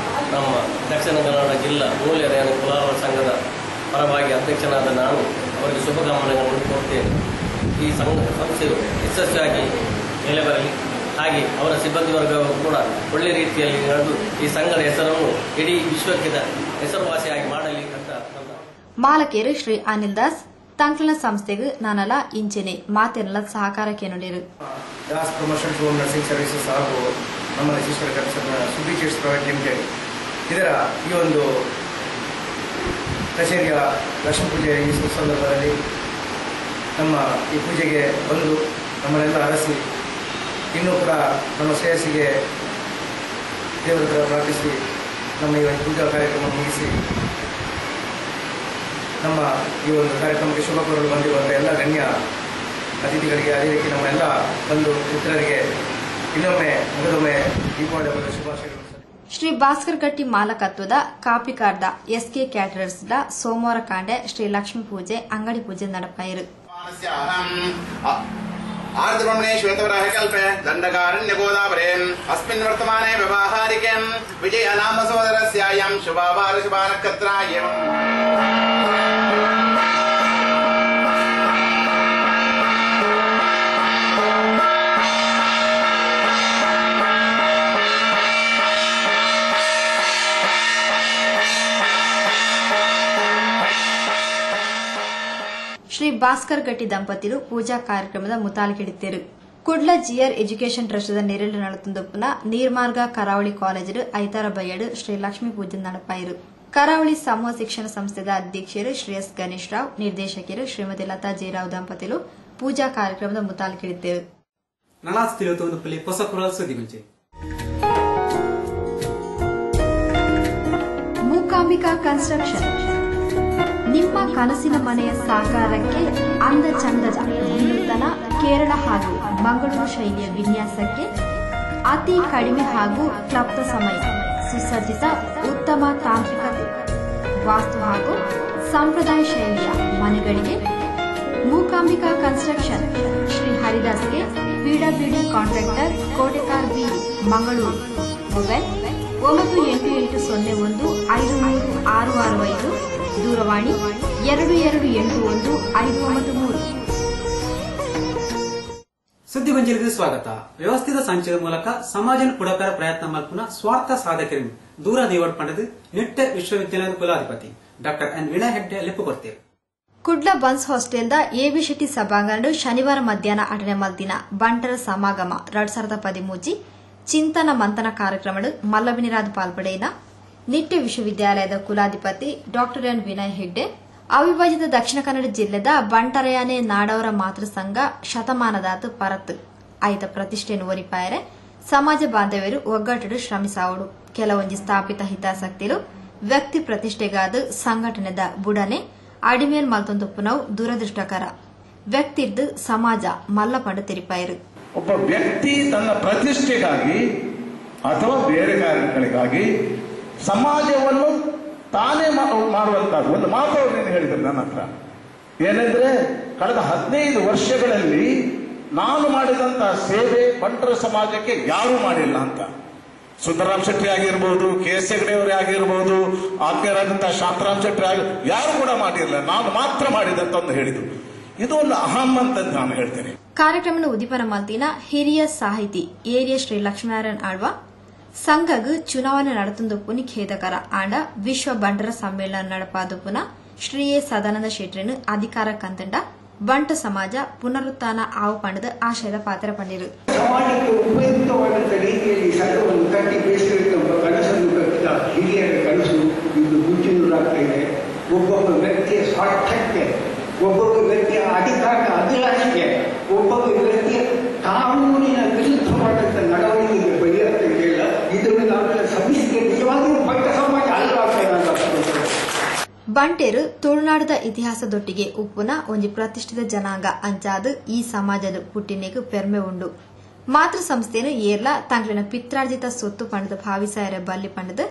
ನಮ್ಮ ದಕ್ಷಿಣ ಕನ್ನಡ ಜಿಲ್ಲಾ ಮೂಲೆಯ ಕುಲಾಲರ ಸಂಘದ ಪರವಾಗಿ ಅಧ್ಯಕ್ಷನಾದ ನಾನು ಅವರಿಗೆ ಶುಭಕಾಮನೆಗಳನ್ನು ಕೊಡ್ತೇನೆ. ಈ ಸಂಸ್ಥೆಯು ಯಶಸ್ವಿಯಾಗಿ ಮೇಲೆ ಬರಲಿ, ಹಾಗೆ ಅವರ ಸಿಬ್ಬಂದಿ ವರ್ಗವು ಕೂಡ ಒಳ್ಳೆ ರೀತಿಯಲ್ಲಿ ನಡೆದು ಈ ಸಂಘದ ಹೆಸರನ್ನು ಇಡೀ ವಿಶ್ವಕ್ಕೆ ಹೆಸರುವಾಸಿಯಾಗಿ ಮಾಡಲಿ ಅಂತ
ಮಾಲಕೇರು ಶ್ರೀ ಅನಿಲ್ ದಾಸ್ ತಂಕ್ಲನ ಸಂಸ್ಥೆಗೆ ನಾನಲ್ಲ ಇಂಚೆನೆ ಮಾತೆನಲ್ಲ ಸಹಕಾರಕ್ಕೆ ನುಡಿರು.
Das promotion home nursing services ಹಾಗೂ ನಮ್ಮ ರಿಜಿಸ್ಟರ್ ಕನ್ಸರ್ನ ಸುದ್ದಿ ಕಿಟ್ಸ್ ಪ್ರೈವೇಟ್ ಲಿಮಿಟೆಡ್ ಇದರ ಈ ಒಂದು ಕಚೇರಿಯ ಲಕ್ಷ್ಮೀ ಪೂಜೆ ಈ ಸಂದರ್ಭದಲ್ಲಿ ನಮ್ಮ ಈ ಪೂಜೆಗೆ ಬಂದು ನಮ್ಮನ್ನೆಲ್ಲ ಅರಸಿ ಇನ್ನೂ ಕೂಡ ನಮ್ಮ ಶ್ರೇಯಸ್ಸಿಗೆ ದೇವರ ಹತ್ರ ಪ್ರಾರ್ಥಿಸಿ ನಮ್ಮ ಈ ಒಂದು ಪೂಜಾ ಕಾರ್ಯಕ್ರಮ ಮುಗಿಸಿ ನಮ್ಮ ಈ ಒಂದು ಕಾರ್ಯಕ್ರಮಕ್ಕೆ ಶುಭ ಕೋರಲು ಬಂದಿರುವಂಥ ಎಲ್ಲ ಗಣ್ಯ ಅತಿಥಿಗಳಿಗೆ, ಅದೇ ರೀತಿ ನಮ್ಮ ಎಲ್ಲ ಬಂಧು ಮಿತ್ರರಿಗೆ ಇನ್ನೊಮ್ಮೆ ಮಗದೊಮ್ಮೆ ದೀಪಾವಳಿ ಹಬ್ಬದ ಶುಭಾಶಯಗಳು.
ಶ್ರೀ ಭಾಸ್ಕರ್ ಗಟ್ಟಿ ಮಾಲಕತ್ವದ ಕಾಪಿಕಾರ್ದ ಎಸ್ಕೆ ಕ್ಯಾಟರರ್ಸ್ದ ಸೋಮವಾರ ಕಾಂಡೆ ಶ್ರೀ ಲಕ್ಷ್ಮೀ ಪೂಜೆ ಅಂಗಡಿ ಪೂಜೆ ನಡಪಾಯಿರು.
आर्द्रब्रह्मणे श्वेतवराहकल्पे दण्डकारण्य गोदावरे अस्मिन् वर्तमाने व्यवहारिके विजयनाम सोदरस्यायं शुभावार शुभानक्षत्रायम्
ಶ್ರೀ ಭಾಸ್ಕರ್ ಗಟ್ಟಿ ದಂಪತಿಗಳು ಪೂಜಾ ಕಾರ್ಯಕ್ರಮದ ಮುತಾಲಿಕೆಡಿದ್ದರು. ಕುಡ್ಲ ಜಿಆರ್ ಎಜುಕೇಷನ್ ಟ್ರಸ್ಟ್ದ ನೆರಳು ನಡತುಂದಪ್ಪನ ನೀರ್ಮಾರ್ಗ ಕರಾವಳಿ ಕಾಲೇಜು ಐತಾರ ಬಯ್ಯಡು ಶ್ರೀ ಲಕ್ಷ್ಮೀ ಪೂಜೆ ನಡಪಾಯಿರು. ಕರಾವಳಿ ಸಮೂಹ ಶಿಕ್ಷಣ ಸಂಸ್ಥೆದ ಅಧ್ಯಕ್ಷರು ಶ್ರೀ ಎಸ್ ಗಣೇಶ್ ರಾವ್, ನಿರ್ದೇಶಕರು ಶ್ರೀಮತಿ ಲತಾ ಜಯರಾವ್ ದಂಪತಿಗಳು ಪೂಜಾ ಕಾರ್ಯಕ್ರಮದ ಮುತಾಲಿಕೆಡಿದ್ದರು. ಮೂಕಾಂಬಿಕಾ ಕನ್ಸ್ಟ್ರಕ್ಷನ್ ನಿಮ್ಮ ಕನಸಿನ ಮನೆಯ ಸಾಕಾರಕ್ಕೆ ಅಂದ ಚಂದದ ವಿನೂತನ ಕೇರಳ ಹಾಗೂ ಮಂಗಳೂರು ಶೈಲಿಯ ವಿನ್ಯಾಸಕ್ಕೆ ಅತಿ ಕಡಿಮೆ ಹಾಗೂ ಕ್ಲಬ್ದ ಸಮಯ, ಸುಸಜ್ಜಿತ ಉತ್ತಮ ತಾಂತ್ರಿಕತೆ, ವಾಸ್ತು ಹಾಗೂ ಸಂಪ್ರದಾಯ ಶೈಲಿಯ ಮನೆಗಳಿಗೆ ಮೂಕಾಂಬಿಕಾ ಕನ್ಸ್ಟ್ರಕ್ಷನ್, ಶ್ರೀ ಹರಿದಾಸ್ಗೆ PWD contractor, Kotekar B, Mangaluru. Mobile 9880153665, ದೂರವಾಣಿ 22815993.
ಸುದ್ದಿಗೊಂಜಲಿಗೆ ಸ್ವಾಗತ. ವ್ಯವಸ್ಥಿತ ಸಂಚಯದ ಮೂಲಕ ಸಮಾಜನ ಪುಡಪರ ಪ್ರಯತ್ನ ಮಲ್ಪುನ ಸ್ವಾರ್ಥ ಸಾಧಕರನ್ನು ದೂರ ದೇವಡ್ ಪಂಡದು ನಿಟ್ಟೆ ವಿಶ್ವವಿದ್ಯಾಲಯದ ಕುಲಾಧಿಪತಿ ಡಾಕ್ಟರ್ ಎನ್ ವಿನಯ್ ಹೆಗ್ಡೆ ಲೆಪ್ಪು ಕೊಡ್ತೇವೆ.
ಕುಡ್ಲ ಬನ್ಸ್ ಹಾಸ್ಟೆಲ್ದ ಎಬಿ ಶೆಟ್ಟಿ ಸಭಾಂಗಣ ಶನಿವಾರ ಮಧ್ಯಾಹ್ನ ಅಟನೆ ಮಲ್ದಿನ ಬಂಟರ ಸಮಾಗಮ 2013 ಚಿಂತನ ಮಂಥನ ಕಾರ್ಯಕ್ರಮ ಮಲ್ಲಬಿನಿರಾದ ಪಾಲ್ಪಡೆಯಿನ ನಿಟ್ಟೆ ವಿಶ್ವವಿದ್ಯಾಲಯದ ಕುಲಾಧಿಪತಿ ಡಾಕ್ಟರ್ ಎನ್ ವಿನಯ್ ಹೆಗ್ಡೆ ಅವಿಭಜಿತ ದಕ್ಷಿಣ ಕನ್ನಡ ಜಿಲ್ಲೆದ ಬಂಟರಯಾನೆ ನಾಡವರ ಮಾತೃ ಸಂಘ ಶತಮಾನದಾತ ಪರತ್ ಐತ ಪ್ರತಿಷ್ಠೆಯನ್ನು ಒರಿಪಾಯರೆ ಸಮಾಜ ಬಾಂಧವ್ಯರು ಒಗ್ಗಟ್ಟು ಶ್ರಮಿಸಾವಡು. ಕೆಲವೊಂದು ಸ್ಥಾಪಿತ ಹಿತಾಸಕ್ತಿಲು ವ್ಯಕ್ತಿ ಪ್ರತಿಷ್ಠೆಗಾದ ಸಂಘಟನೆದ ಬುಡನೆ ಅಡಿಮೇಲ್ ಮಲ್ತೊಂದುಪ್ಪುನವು ದುರದೃಷ್ಟಕರ. ವ್ಯಕ್ತಿರ್ದು ಸಮಾಜ ಮಲ್ಲ ಪಂಡ ತೆರಿಪಾಯರು.
ಒಬ್ಬ ವ್ಯಕ್ತಿ ತನ್ನ ಪ್ರತಿಷ್ಠೆಗಾಗಿ ಅಥವಾ ಬೇರೆ ಕಾರ್ಯಗಳಿಗಾಗಿ ಸಮಾಜವನ್ನು ತಾನೇ ಮಾಡುವಂತಹ ಒಂದು ಮಾತು ಅವರು ಹೇಳಿದರು ನನ್ನ ಹತ್ರ. ಏನೆಂದ್ರೆ, ಕಳೆದ 15 ವರ್ಷಗಳಲ್ಲಿ ನಾನು ಮಾಡಿದಂತಹ ಸೇವೆ ಬಂಟರ ಸಮಾಜಕ್ಕೆ ಯಾರೂ ಮಾಡಿಲ್ಲ ಅಂತ. ಸುಂದರರಾಮ್ ಶೆಟ್ಟಿ ಆಗಿರ್ಬೋದು, ಕೆ.ಎಸ್. ಹೆಗಡೆಯವರೇ ಆಗಿರ್ಬೋದು, ಆತ್ಮೀಯರಾದಂತಹ ಶಾಂತರಾಮ್ ಶೆಟ್ಟಿ ಯಾರು ಕೂಡ ಮಾಡಿರಲಿಲ್ಲ, ನಾನು ಮಾತ್ರ ಮಾಡಿದಂತ ಒಂದು ಹೇಳಿದ್ರು. ಇದು ಒಂದು ಅಹಂ ಅಂತ ನಾನು ಹೇಳ್ತೇನೆ.
ಕಾರ್ಯಕ್ರಮ ಉದ್ದೀಪನ ಮಲ್ತಿನ ಹಿರಿಯ ಸಾಹಿತಿ ಏರಿಯ ಶ್ರೀ ಲಕ್ಷ್ಮೀನಾರಾಯಣ ಆಳ್ವ ಸಂಘಗ್ ಚುನಾವಣೆ ನಡತುಂದುಪ್ಪುನಿ ಖೇದಕರ ಆಂಡ ವಿಶ್ವ ಬಂಟರ ಸಮ್ಮೇಳನ ನಡಪಾದುಪ್ಪುನ ಶ್ರೀ ಎ ಸದಾನಂದ ಶೆಟ್ರಿನು ಅಧಿಕಾರ ಕಂತಂಡ ಬಂಟ ಸಮಾಜ ಪುನರುತ್ಥಾನ ಆವು ಪಂಡದ ಆಶಯದ ಪಾತ್ರ ಪಂಡಿರು.
ಸಮಾಜಕ್ಕೆ ಉಪಯುಕ್ತವಾದಂತಹ ರೀತಿಯಲ್ಲಿ ಸಂಘವನ್ನು ಕಟ್ಟಿ ಬೇಯಿಸಿರುವ ಕನಸನ್ನು ಕಟ್ಟಿದ ಹಿರಿಯರ ಕನಸು ಇದು ಮುಚ್ಚಿನೂರಾಗ್ತಾ ಇದೆ. ಒಬ್ಬೊಬ್ಬ ವ್ಯಕ್ತಿಯ ಸ್ವಾರ್ಥಕ್ಕೆ, ಒಬ್ಬೊಬ್ಬ ವ್ಯಕ್ತಿಯ ಅಧಿಕಾರದ ಅಭಿಲಾಷೆಗೆ, ಒಬ್ಬೊಬ್ಬ ವ್ಯಕ್ತಿಯ ಕಾನೂನಿನ ವಿರುದ್ಧವಾದಂಥ ನಡವಳಿಕೆಗೆ ಬಲಿಯಾಗ್ತಾ ಇದೆಯಲ್ಲ, ಇದನ್ನು ನಾವೆಲ್ಲ ಸಮಿತಿಗೆ ನಿಜವಾಗಿಯೂ ಬಂಟ ಸಮಾಜ ಅಲ್ಲವಾಗ್ತಾ ಇದೆ ಅಂತ.
ಬಂಟೇರು ತುಳುನಾಡದ ಇತಿಹಾಸದೊಟ್ಟಿಗೆ ಉಪ್ಪುನ ಒಂದು ಪ್ರತಿಷ್ಠಿತ ಜನಾಂಗ ಅಂಚಾದ ಈ ಸಮಾಜದ ಪುಟ್ಟಿನೆಗೂ ಪೆರ್ಮೆ ಉಂಡು. ಮಾತೃ ಸಂಸ್ಥೆಯನ್ನು ಏರ್ಲ ತಂಗ್ಲಿನ ಪಿತ್ರಾರ್ಜಿತ ಸೊತ್ತು ಪಂಡದ ಭಾವಿಸಾಯರ ಬಲ್ಲಿ ಪಂಡದ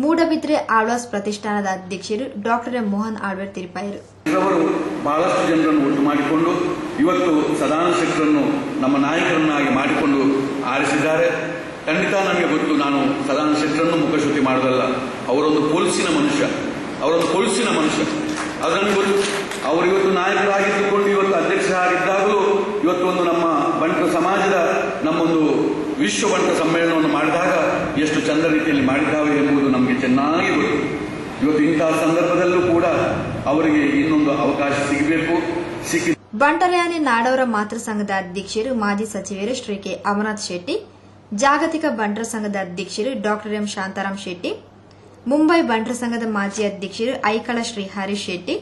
ಮೂಡಬಿದ್ರೆ ಆಳ್ವಾಸ್ ಪ್ರತಿಷ್ಠಾನದ ಅಧ್ಯಕ್ಷರು ಡಾಕ್ಟರ್ ಎಂ ಮೋಹನ್ ಆಳ್ವೇರ್ ತಿರುಪಾಯರು.
ಅವರು ಬಹಳಷ್ಟು ಜನರನ್ನು ಒಟ್ಟು ಮಾಡಿಕೊಂಡು ಇವತ್ತು ಸದಾನಂದ ಶೆಟ್ಟರನ್ನು ನಮ್ಮ ನಾಯಕರನ್ನಾಗಿ ಮಾಡಿಕೊಂಡು ಆರಿಸಿದ್ದಾರೆ. ಖಂಡಿತ ನನಗೆ ಗೊತ್ತು, ನಾನು ಸದಾನಂದ ಶೆಟ್ಟರನ್ನು ಮುಖಶುದ್ಧಿ ಮಾಡೋದಲ್ಲ, ಅವರೊಂದು ಪೊಲೀಸಿನ ಮನುಷ್ಯ, ಅದನ್ನು ಗೊತ್ತು. ಅವರು ಇವತ್ತು ನಾಯಕರಾಗಿದ್ದುಕೊಂಡು ಇವತ್ತು ಅಧ್ಯಕ್ಷರಾಗಿದ್ದಾಗಲೂ ಇವತ್ತು ಒಂದು ನಮ್ಮ ಬಂಟರ ಸಮಾಜದ ನಮ್ಮೊಂದು ವಿಶ್ವ ಬಂಟ ಸಮ್ಮೇಳನವನ್ನು ಮಾಡಿದಾಗ ಎಷ್ಟು ಚಂದ ರೀತಿಯಲ್ಲಿ ಮಾಡಿದ್ದಾವೆ ಎಂಬುದು ನಮಗೆ ಚೆನ್ನಾಗಿ ಗೊತ್ತು. ಇವತ್ತು ಇಂತಹ ಸಂದರ್ಭದಲ್ಲೂ ಕೂಡ ಅವರಿಗೆ ಇನ್ನೊಂದು ಅವಕಾಶ ಸಿಗಬೇಕು.
ಬಂಟರಯಾನೆ ನಾಡವರ ಮಾತೃ ಸಂಘದ ಅಧ್ಯಕ್ಷರು ಮಾಜಿ ಸಚಿವರು ಶ್ರೀ ಕೆ ಅಮರನಾಥ್ ಶೆಟ್ಟಿ, ಜಾಗತಿಕ ಬಂಟರ ಸಂಘದ ಅಧ್ಯಕ್ಷರು ಡಾಕ್ಟರ್ ಎಂ ಶಾಂತಾರಾಮ್ ಶೆಟ್ಟಿ, ಮುಂಬೈ ಬಂಟರ ಸಂಘದ ಮಾಜಿ ಅಧ್ಯಕ್ಷರು ಐಕಳ ಶ್ರೀ ಹರೀಶ್ ಶೆಟ್ಟಿ,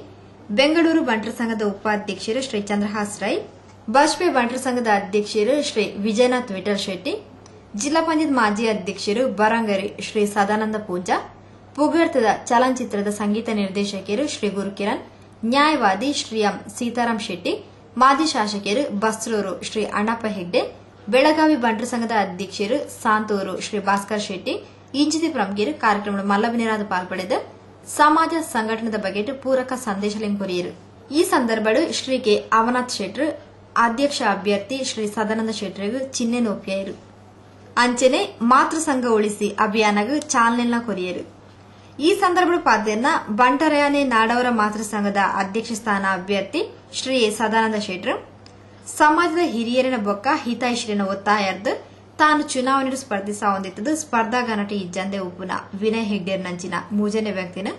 ಬೆಂಗಳೂರು ಬಂಟರ ಸಂಘದ ಉಪಾಧ್ಯಕ್ಷರು ಶ್ರೀ ಚಂದ್ರಹಾಸ್ ರೈ, ಬಜ್ಪೆ ಬಂಟರ ಸಂಘದ ಅಧ್ಯಕ್ಷರು ಶ್ರೀ ವಿಜಯನಾಥ್ ವಿಠಲ್ ಶೆಟ್ಟಿ, ಜಿಲ್ಲಾ ಪಂಚಾಯತ್ ಮಾಜಿ ಅಧ್ಯಕ್ಷರು ಬರಂಗರಿ ಶ್ರೀ ಸದಾನಂದ ಪೂಜಾ, ಪುಗರ್ತದ ಚಲನಚಿತ್ರದ ಸಂಗೀತ ನಿರ್ದೇಶಕರು ಶ್ರೀ ಗುರುಕಿರಣ್, ನ್ಯಾಯವಾದಿ ಶ್ರೀ ಎಂ ಸೀತಾರಾಮ್ ಶೆಟ್ಟಿ, ಮಾಜಿ ಶಾಸಕರು ಬಸ್ರೂರು ಶ್ರೀ ಅಣ್ಣಪ್ಪ ಹೆಗ್ಡೆ, ಬೆಳಗಾವಿ ಬಂಟರ ಸಂಘದ ಅಧ್ಯಕ್ಷರು ಸಾಂತೂರು ಶ್ರೀ ಭಾಸ್ಕರ್ ಶೆಟ್ಟಿ ಇಂಚಿತಿ ಪ್ರಮುಖರು ಕಾರ್ಯಕ್ರಮದ ಮಲ್ಲಬಿನಿರಾದ ಪಾಲ್ಪಡೆದ ಸಮಾಜ ಸಂಘಟನೆದ ಬಗ್ಗೆ ಪೂರಕ ಸಂದೇಶ ಕೊರಿಯರು. ಈ ಸಂದರ್ಭಡು ಶ್ರೀ ಕೆ ಅವನಾಥ್ ಶೆಟ್ರು ಅಧ್ಯಕ್ಷ ಅಭ್ಯರ್ಥಿ ಶ್ರೀ ಸದಾನಂದ ಶೆಟ್ರಿಗೂ ಚಿಹ್ನೆ ನೋಪಿಯಾರು. ಅಂಚನೆ ಮಾತೃ ಸಂಘ ಉಳಿಸಿ ಅಭಿಯಾನಗೂ ಚಾಲನೆ ಕೊರಿಯರು. ಈ ಸಂದರ್ಭದ ಪಾದ್ಯನ್ನ ಬಂಟರಯಾನೆ ನಾಡವರ ಮಾತೃ ಸಂಘದ ಅಧ್ಯಕ್ಷ ಸ್ಥಾನ ಅಭ್ಯರ್ಥಿ ಶ್ರೀ ಎ ಸದಾನಂದ ಶೆಟ್ರು ಸಮಾಜದ ಹಿರಿಯರಿನ ಬೊಕ್ಕ ಹಿತೈಷಿರಿನ ಒತ್ತಾಯರ್ದು ತಾನು ಚುನಾವಣೆಗೆ ಸ್ಪರ್ಧಿಸಾ ಹೊಂದಿದ್ದು ಸ್ಪರ್ಧಾಗ ನಟಿ ಇಜ್ಜಂದೆ ಉಪ್ಪುನ ವಿನಯ್ ಹೆಗ್ಡೇರ್ ನಂಚಿನ ಮೂಜನೆ ವ್ಯಕ್ತಿನ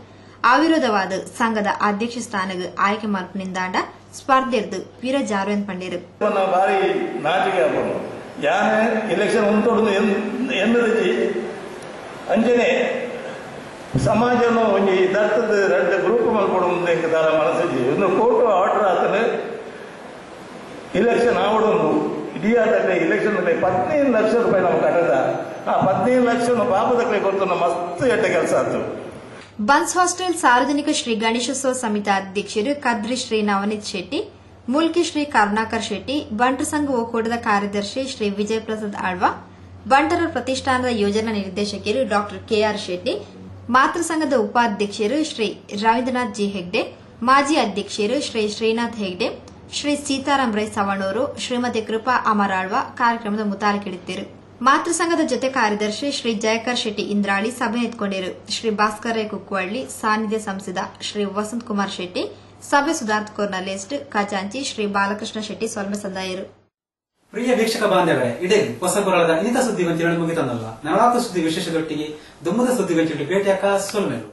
ಅವಿರೋಧವಾದ ಸಂಘದ ಅಧ್ಯಕ್ಷ ಸ್ಥಾನಗ ಆಯ್ಕೆ ಮಲ್ಪನಿಂದಾಂಡ ಸ್ಪರ್ಧೆರ್ದು ವೀರ ಜಾರ್ವೆನ್ ಪಂಡೇರು.
ಬಾರಿ ನಾಟಿಗೆ ಯಾನ ಎಲೆಕ್ಷನ್ ಉಂಟು ಎನ್ನದಿ ಅಂಜನೆ ಸಮಾಜನು ಒಂಜಿ ದತ್ತದ ರೆಡ್ ಗ್ರೂಪ್ ಮಲ್ಪೊಡು ದಾರ ಮನಸ್ಸಿಜಿ ಒಂದು ಕೋರ್ಟ್ ಆರ್ಡರ್ ಆತನು ಇಲೆಕ್ಷನ್ ಆವಡೊಂದು ಇಡೀ ಆಟಕ್ಕೆ ಇಲೆಕ್ಷನ್ 15 ಲಕ್ಷ ರೂಪಾಯಿ ನಾವು ಕಟ್ಟದ ಆ 15 ಲಕ್ಷ ಬಾಬದಕ್ಕೆ ಕೊಡ್ತು ಮಸ್ತ್ ಎಟ್ಟ ಕೆಲಸ ಆಯ್ತು.
ಬನ್ಸ್ ಹಾಸ್ಟೆಲ್ ಸಾರ್ವಜನಿಕ ಶ್ರೀ ಗಣೇಶೋತ್ಸವ ಸಮಿತಿ ಅಧ್ಯಕ್ಷರು ಕದ್ರಿ ಶ್ರೀ ನವನೀತ್ ಶೆಟ್ಟಿ, ಮುಲ್ಕಿ ಶ್ರೀ ಕರುಣಾಕರ್ ಶೆಟ್ಟಿ, ಬಂಟರ ಸಂಘ ಒಕ್ಕೂಟದ ಕಾರ್ಯದರ್ಶಿ ಶ್ರೀ ವಿಜಯ ಪ್ರಸಾದ್ ಆಳ್ವ, ಬಂಟರ ಪ್ರತಿಷ್ಠಾನದ ಯೋಜನಾ ನಿರ್ದೇಶಕರು ಡಾಕ್ಟರ್ ಕೆಆರ್ ಶೆಟ್ಟಿ, ಮಾತೃ ಸಂಘದ ಉಪಾಧ್ಯಕ್ಷರು ಶ್ರೀ ರವೀಂದ್ರನಾಥ್ ಜಿ ಹೆಗ್ಡೆ, ಮಾಜಿ ಅಧ್ಯಕ್ಷರು ಶ್ರೀ ಶ್ರೀನಾಥ್ ಹೆಗ್ಡೆ, ಶ್ರೀ ಸೀತಾರಾಮ್ ರೈ ಸವಣೂರು, ಶ್ರೀಮತಿ ಕೃಪಾ ಅಮರಾಳ್ವ ಕಾರ್ಯಕ್ರಮದ ಮುತಾಲಿಕಿಡಿದ್ದರು. ಮಾತೃ ಸಂಘದ ಜೊತೆ ಕಾರ್ಯದರ್ಶಿ ಶ್ರೀ ಜಯಕರ್ ಶೆಟ್ಟಿ ಇಂದ್ರಾಳಿ ಸಭೆ ಎತ್ಕೊಂಡಿರು. ಶ್ರೀ ಭಾಸ್ಕರ್ ರೈ ಕುಕ್ಕವಳ್ಳಿ ಸಾನ್ನಿಧ್ಯ ಸಂಸದ ಶ್ರೀ ವಸಂತ್ ಕುಮಾರ್ ಶೆಟ್ಟಿ, ಸಭೆ ಸುಧಾರ್ಥ ಲಿಸ್ಟ್ ಖಜಾಂಚಿ ಶ್ರೀ ಬಾಲಕೃಷ್ಣ ಶೆಟ್ಟಿ ಸೊಲ್ಮೆ ಸಂದಾಯರು.
ಪ್ರಿಯ ವೀಕ್ಷಕ ಬಾಂಧವರೇ, ಇಡೀ ಹೊಸಪುರದ ಇನ್ನಿತ ಸುದ್ದಿವಂತಿಗಳು ಮುಗಿತಂದಲ್ಲ. 4 ಸುದ್ದಿ ವಿಶೇಷದೊಟ್ಟಿಗೆ ದುಮ್ಮದ ಸುದ್ದಿವಂತಿಗಳು ಭೇಟಿಯಾಕ ಸೊಲ್ಮೆರು.